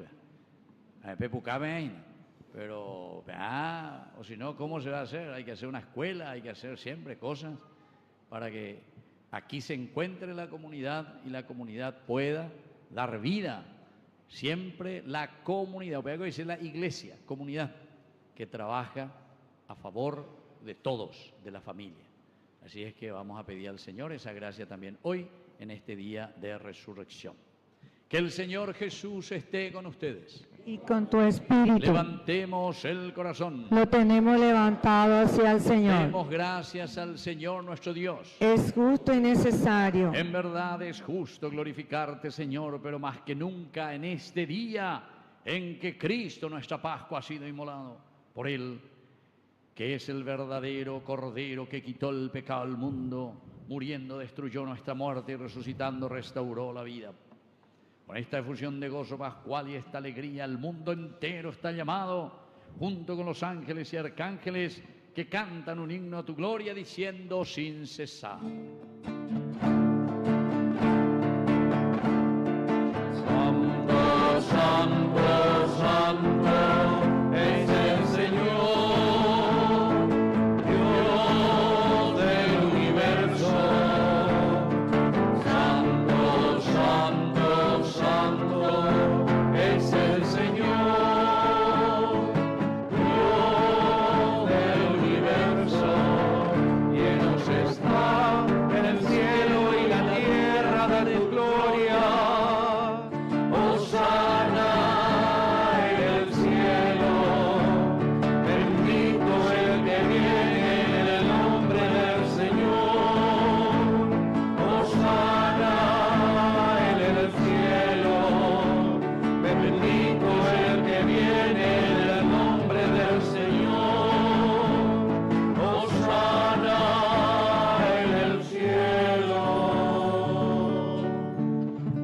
F: pero o si no, ¿cómo se va a hacer? Hay que hacer una escuela, hay que hacer siempre cosas para que aquí se encuentre la comunidad y la comunidad pueda dar vida. Siempre la comunidad, voy a decir la iglesia, comunidad, que trabaja a favor de todos, de la familia. Así es que vamos a pedir al Señor esa gracia también hoy, en este día de resurrección. Que el Señor Jesús esté con ustedes.
C: y con tu espíritu.
F: Levantemos el corazón.
C: Lo tenemos levantado hacia el Señor.
F: Demos gracias al Señor nuestro Dios.
C: Es justo y necesario.
F: En verdad es justo glorificarte, Señor, pero más que nunca en este día en que Cristo, nuestra Pascua, ha sido inmolado. Por Él, que es el verdadero Cordero que quitó el pecado del mundo, muriendo destruyó nuestra muerte y resucitando restauró la vida. Con esta efusión de gozo pascual y esta alegría, el mundo entero está llamado, junto con los ángeles y arcángeles, que cantan un himno a tu gloria, diciendo sin cesar. Santo, santo, santo es el Señor, Dios del universo. Santo, santo, santo es el Señor, Dios del universo. Llenos está en el cielo y la tierra de tu gloria. Hosana en el cielo, bendito el que viene en el nombre del Señor. Hosana en el cielo, bendito el que viene en el nombre del Señor. Hosana en el cielo.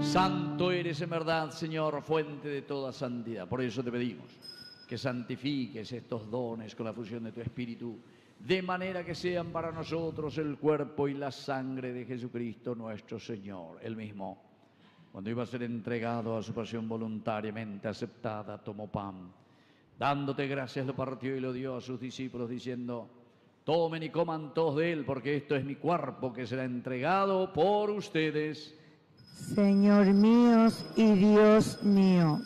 F: Santo eres en verdad, Señor, fuente de toda santidad. Por eso te pedimos que santifiques estos dones con la fusión de tu Espíritu, de manera que sean para nosotros el cuerpo y la sangre de Jesucristo nuestro Señor. Él mismo, cuando iba a ser entregado a su pasión voluntariamente aceptada, tomó pan. Dándote gracias, lo partió y lo dio a sus discípulos, diciendo: tomen y coman todos de él, porque esto es mi cuerpo que será entregado por ustedes.
C: Señor mío y Dios mío.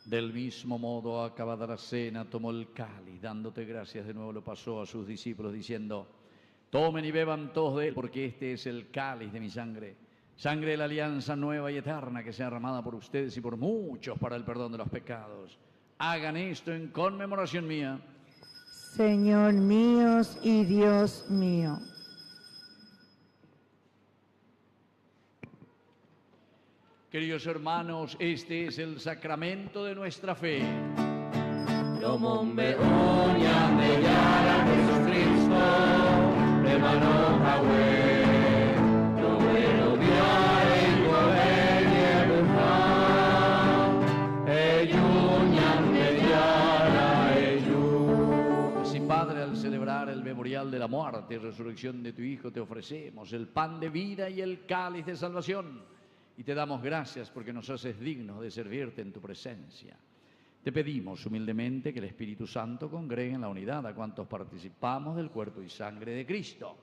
F: Del mismo modo, acabada la cena, tomó el cáliz, dándote gracias de nuevo, lo pasó a sus discípulos, diciendo: tomen y beban todos de él, porque este es el cáliz de mi sangre, sangre de la alianza nueva y eterna, que sea derramada por ustedes y por muchos para el perdón de los pecados. Hagan esto en conmemoración mía.
C: Señor mío y Dios mío.
F: Queridos hermanos, este es el sacramento de nuestra fe.
E: Domombe uñan de Yara Jesucristo, de mano Yahweh, Domero viare Goverie Bufá, Eyuñan de Yara Eyu.
F: Así, Padre, al celebrar el memorial de la muerte y resurrección de tu Hijo, te ofrecemos el pan de vida y el cáliz de salvación. Y te damos gracias porque nos haces dignos de servirte en tu presencia. Te pedimos humildemente que el Espíritu Santo congregue en la unidad a cuantos participamos del cuerpo y sangre de Cristo.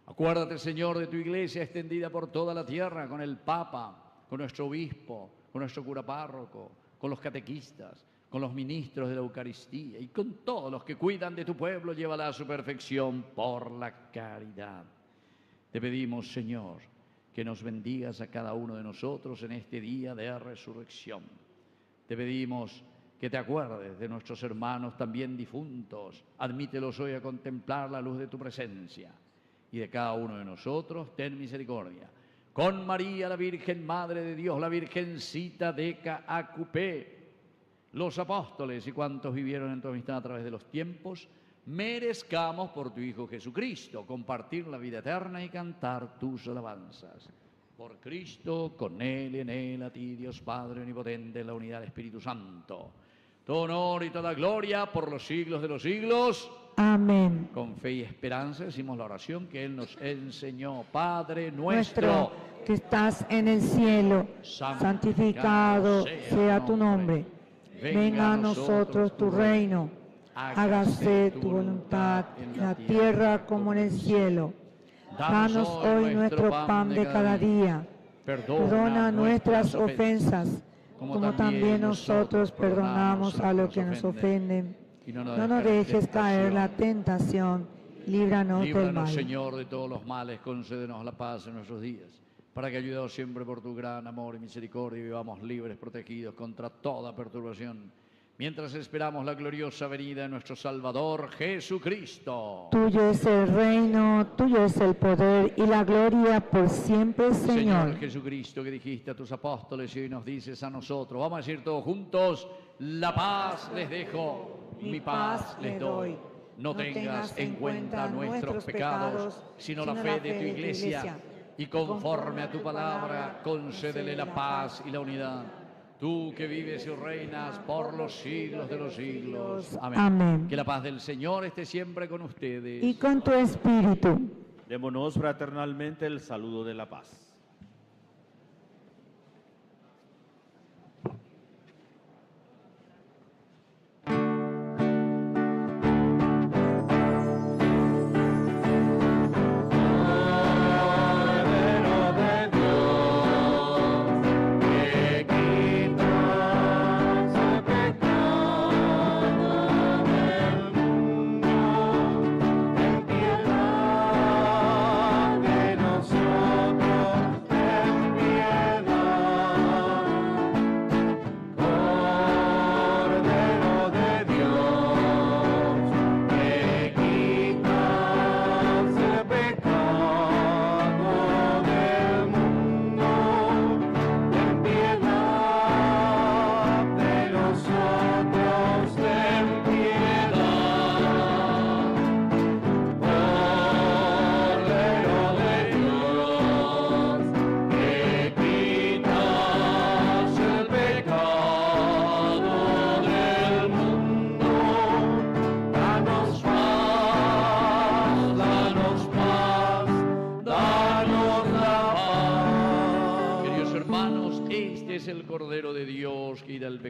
F: Acuérdate, Señor, de tu iglesia extendida por toda la tierra, con el Papa, con nuestro obispo, con nuestro cura párroco, con los catequistas, con los ministros de la Eucaristía y con todos los que cuidan de tu pueblo. Llévala a su perfección por la caridad. Te pedimos, Señor, que nos bendigas a cada uno de nosotros en este día de resurrección. Te pedimos que te acuerdes de nuestros hermanos también difuntos. Admítelos hoy a contemplar la luz de tu presencia. Y de cada uno de nosotros, ten misericordia. Con María, la Virgen Madre de Dios, la Virgencita de Caacupé, los apóstoles y cuantos vivieron en tu amistad a través de los tiempos, merezcamos por tu Hijo Jesucristo compartir la vida eterna y cantar tus alabanzas. Por Cristo, con Él y en Él, a ti, Dios Padre omnipotente, en la unidad del Espíritu Santo. Todo honor y toda gloria por los siglos de los siglos.
C: Amén.
F: Con fe y esperanza decimos la oración que Él nos enseñó. Padre nuestro,
C: que estás en el cielo, santificado sea tu nombre. Venga a nosotros tu reino. Hágase tu voluntad en la tierra como en el cielo. Danos hoy nuestro pan de cada día. Perdona nuestras ofensas, como también nosotros perdonamos a los que nos ofenden. No nos dejes caer la tentación, líbranos del mal.
F: Señor, de todos los males, concédenos la paz en nuestros días, para que, ayudados siempre por tu gran amor y misericordia, vivamos libres, protegidos contra toda perturbación, mientras esperamos la gloriosa venida de nuestro Salvador Jesucristo.
C: Tuyo es el reino, tuyo es el poder y la gloria por siempre, Señor.
F: Jesucristo, que dijiste a tus apóstoles y hoy nos dices a nosotros, vamos a decir todos juntos: la paz les dejo, mi paz les doy. No tengas en cuenta nuestros pecados, sino la fe de tu Iglesia, y conforme a tu palabra, concédele la paz y la unidad. Tú que vives y reinas por los siglos de los siglos. Amén.
C: Amén.
F: Que la paz del Señor esté siempre con ustedes.
C: Y con tu espíritu.
J: Démonos fraternalmente el saludo de la paz.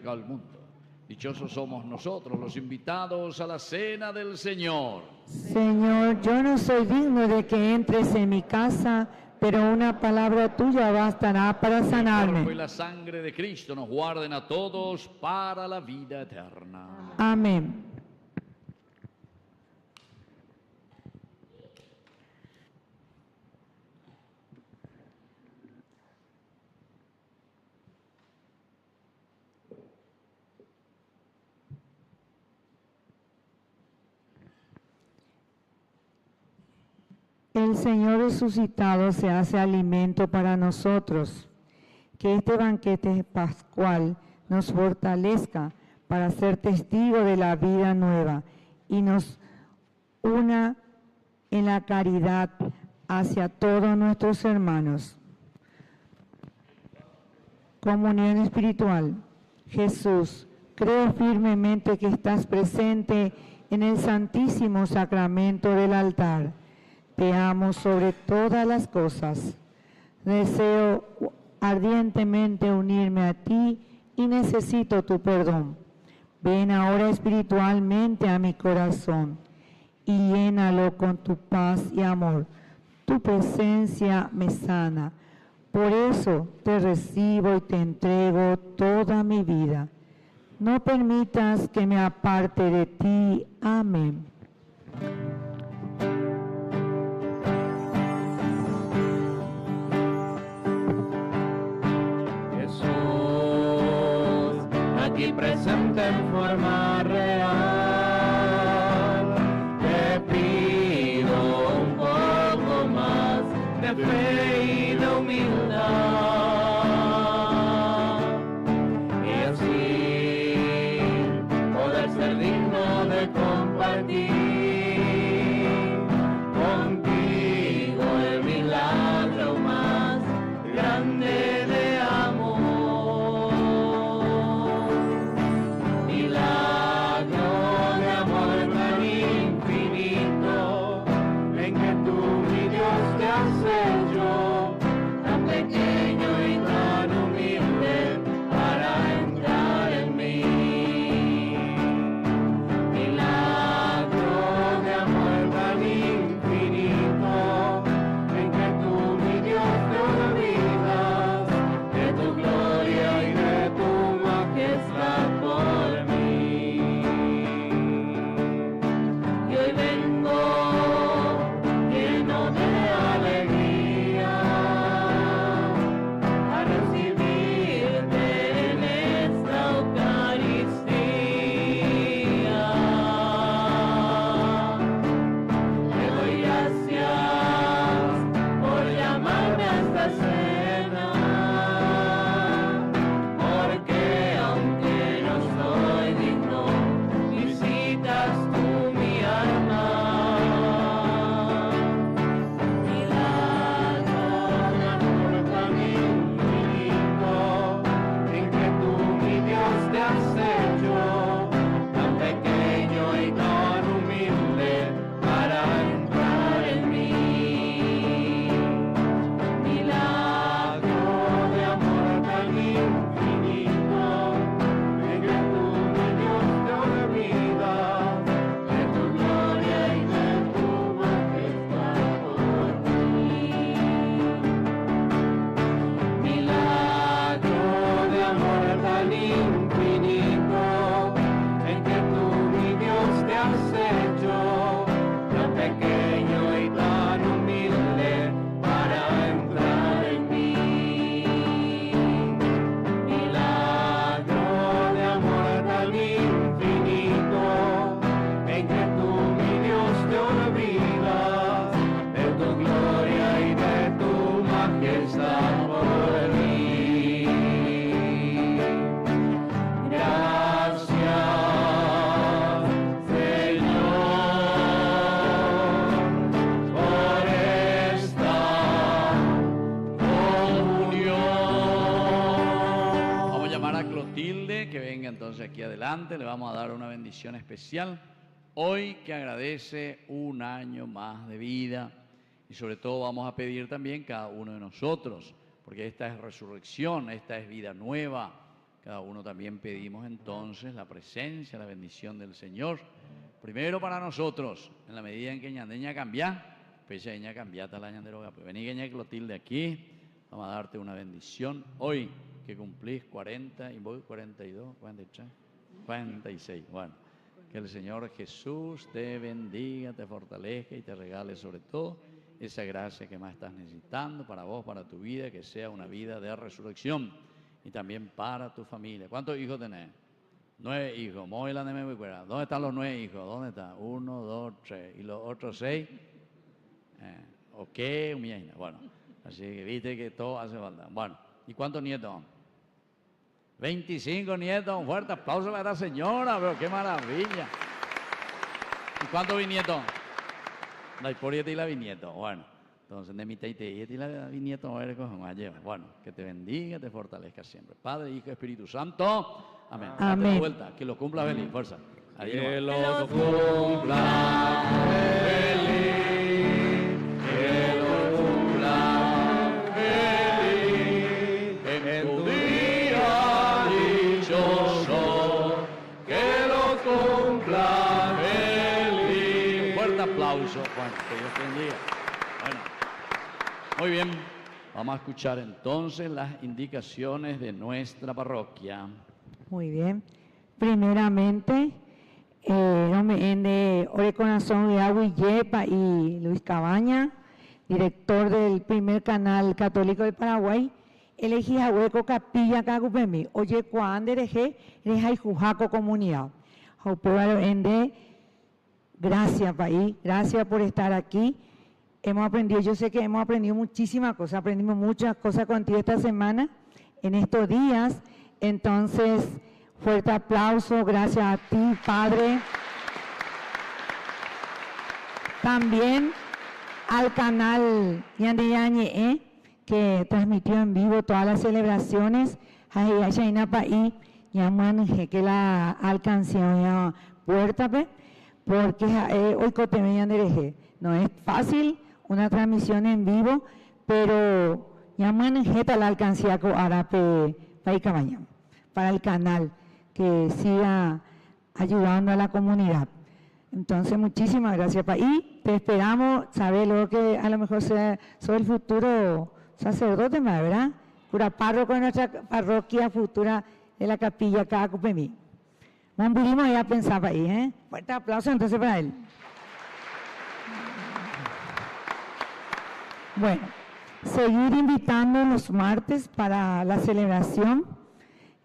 J: Al mundo. Dichosos somos nosotros, los invitados a la cena del Señor.
C: Señor, yo no soy digno de que entres en mi casa, pero una palabra tuya bastará para sanarme.
F: El cuerpo y la sangre de Cristo nos guarden a todos para la vida eterna.
C: Amén. El Señor resucitado se hace alimento para nosotros. Que este banquete pascual nos fortalezca para ser testigos de la vida nueva y nos una en la caridad hacia todos nuestros hermanos. Comunión espiritual. Jesús, creo firmemente que estás presente en el Santísimo Sacramento del altar. Te amo sobre todas las cosas. Deseo ardientemente unirme a ti y necesito tu perdón. Ven ahora espiritualmente a mi corazón y llénalo con tu paz y amor. Tu presencia me sana. Por eso te recibo y te entrego toda mi vida. No permitas que me aparte de ti. Amén.
E: Aquí presente en forma real, te pido un poco más de fe y de humildad, y así poder ser digno de compartir contigo el milagro más grande de amor. Milagro
F: entonces aquí adelante, le vamos a dar una bendición especial. Hoy que agradece un año más de vida y sobre todo vamos a pedir también cada uno de nosotros, porque esta es resurrección, esta es vida nueva. Cada uno también pedimos entonces la presencia, la bendición del Señor. Primero para nosotros, en la medida en que ñandeña cambia, pues ya cambiata la ñanderoga. Pues vení que Clotilde aquí, vamos a darte una bendición. Hoy que cumplís 40, y voy 42, 43, 46. Bueno, que el Señor Jesús te bendiga, te fortalezca y te regale sobre todo esa gracia que más estás necesitando para vos, para tu vida, que sea una vida de resurrección y también para tu familia. ¿Cuántos hijos tenés? 9 hijos. ¿Dónde están los 9 hijos? ¿Dónde están? 1, 2, 3. ¿Y los otros 6? Ok, bueno, así que viste que todo hace falta. Bueno, ¿y cuántos nietos? 25 nietos. Un fuerte aplauso para esta señora, pero qué maravilla. ¿Y cuántos bisnietos? La historia y la bisnieto. Bueno, entonces de mi teite y la bisnieto no eres como lleva. Bueno, que te bendiga, te fortalezca siempre. Padre, Hijo, Espíritu Santo. Amén.
C: Amén.
F: Date vuelta, que lo cumpla feliz. Fuerza. Adiós.
E: Que lo cumpla feliz, que lo cumpla feliz, en tu día dichoso, que lo cumpla feliz.
F: Fuerte aplauso. Bueno, que Dios te bendiga. Bueno, muy bien. Vamos a escuchar entonces las indicaciones de nuestra parroquia.
C: Muy bien. Primeramente, de Ore Corazón de Agua y Yepa y Luis Cabaña, director del primer canal católico de Paraguay, elegí a Hueco Capilla Cacupemi, oye cuándereje, eres Jujaco comunidad. Gracias, país, gracias por estar aquí. Hemos aprendido, yo sé que hemos aprendido muchísimas cosas, aprendimos muchas cosas contigo esta semana, en estos días. Entonces, fuerte aplauso, gracias a ti, Padre. También al canal Yandi Yañe, que transmitió en vivo todas las celebraciones. Que la alcanción ya puerta, porque hoy no es fácil una transmisión en vivo, pero ya manejeta la alcancía con Arape Paicabaña, para el canal, que siga ayudando a la comunidad. Entonces, muchísimas gracias, y te esperamos, saber luego que a lo mejor soy el futuro sacerdote, ¿verdad? Cura párroco de nuestra parroquia futura de la capilla Cacupemí. Un primo ya pensaba ahí, ¿eh? Fuerte aplauso entonces para él. Bueno, seguir invitando los martes para la celebración,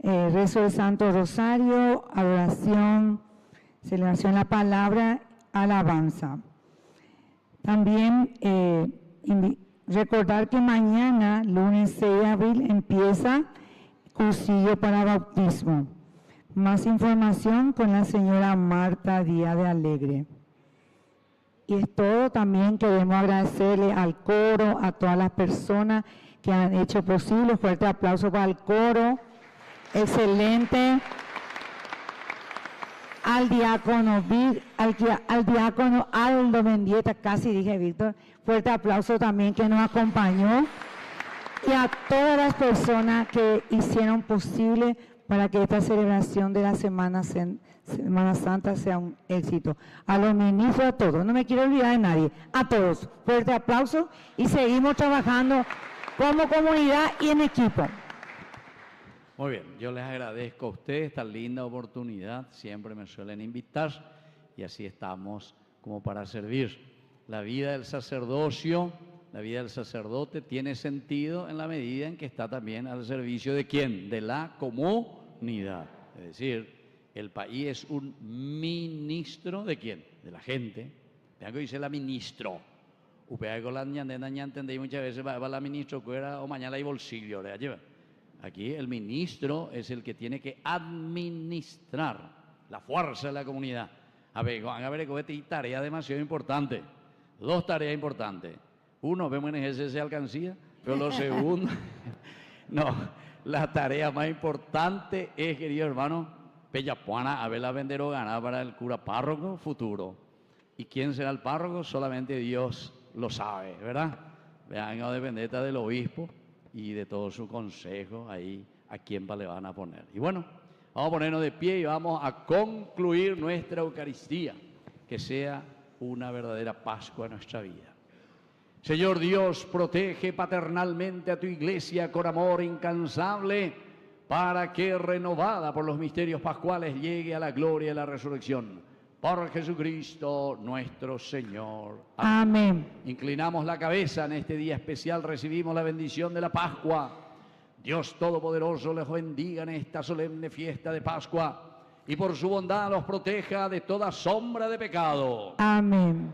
C: rezo del Santo Rosario, adoración, celebración de la palabra, alabanza. También recordar que mañana, lunes 6 de abril, empieza cursillo para bautismo. Más información con la señora Marta Díaz de Alegre. Y es todo. También queremos agradecerle al coro, a todas las personas que han hecho posible. Fuerte aplauso para el coro. Excelente. Al diácono Aldo Mendieta, casi dije Víctor. Fuerte aplauso también que nos acompañó. Y a todas las personas que hicieron posible para que esta celebración de la Semana Santa sea un éxito. A los ministros, a todos, no me quiero olvidar de nadie, a todos. Fuerte aplauso y seguimos trabajando como comunidad y en equipo.
F: Muy bien, yo les agradezco a ustedes esta linda oportunidad, siempre me suelen invitar y así estamos como para servir. La vida del sacerdocio, la vida del sacerdote tiene sentido en la medida en que está también al servicio de ¿quién? De la comunidad. Es decir, el país es un ministro ¿de quién? De la gente. Tengo que decir la ministro. Con la entendí muchas veces, va la ministro, o mañana hay bolsillo. Aquí el ministro es el que tiene que administrar la fuerza de la comunidad. A ver, esta tarea demasiado importante. 2 tareas importantes. Uno, vemos en ese alcancía, pero lo segundo, no, la tarea más importante es, querido hermano, Pellapuana, a ver la vendero gana para el cura párroco futuro. ¿Y quién será el párroco? Solamente Dios lo sabe, ¿verdad? Vean, no depende del obispo y de todo su consejo ahí, a quién le van a poner. Y bueno, vamos a ponernos de pie y vamos a concluir nuestra Eucaristía, que sea una verdadera Pascua en nuestra vida. Señor Dios, protege paternalmente a tu iglesia con amor incansable, para que, renovada por los misterios pascuales, llegue a la gloria de la resurrección. Por Jesucristo nuestro Señor.
C: Amén.
F: Inclinamos la cabeza en este día especial, recibimos la bendición de la Pascua. Dios Todopoderoso les bendiga en esta solemne fiesta de Pascua y por su bondad los proteja de toda sombra de pecado.
C: Amén.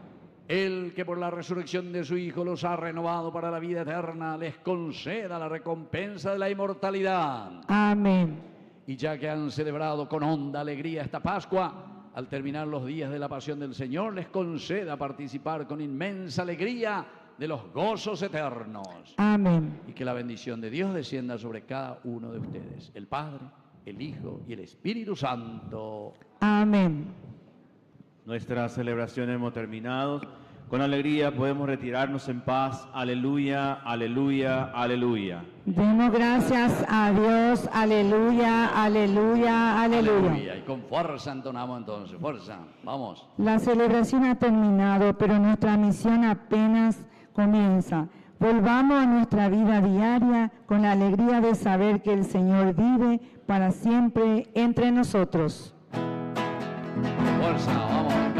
F: El que por la resurrección de su Hijo los ha renovado para la vida eterna, les conceda la recompensa de la inmortalidad.
C: Amén.
F: Y ya que han celebrado con honda alegría esta Pascua, al terminar los días de la pasión del Señor, les conceda participar con inmensa alegría de los gozos eternos.
C: Amén.
F: Y que la bendición de Dios descienda sobre cada uno de ustedes, el Padre, el Hijo y el Espíritu Santo.
C: Amén.
J: Nuestra celebración hemos terminado. Con alegría podemos retirarnos en paz. Aleluya, aleluya, aleluya.
C: Demos gracias a Dios. Aleluya, aleluya, aleluya.
F: Aleluya. Y con fuerza entonamos entonces. Fuerza. Vamos.
C: La celebración ha terminado, pero nuestra misión apenas comienza. Volvamos a nuestra vida diaria con la alegría de saber que el Señor vive para siempre entre nosotros.
F: Fuerza, vamos.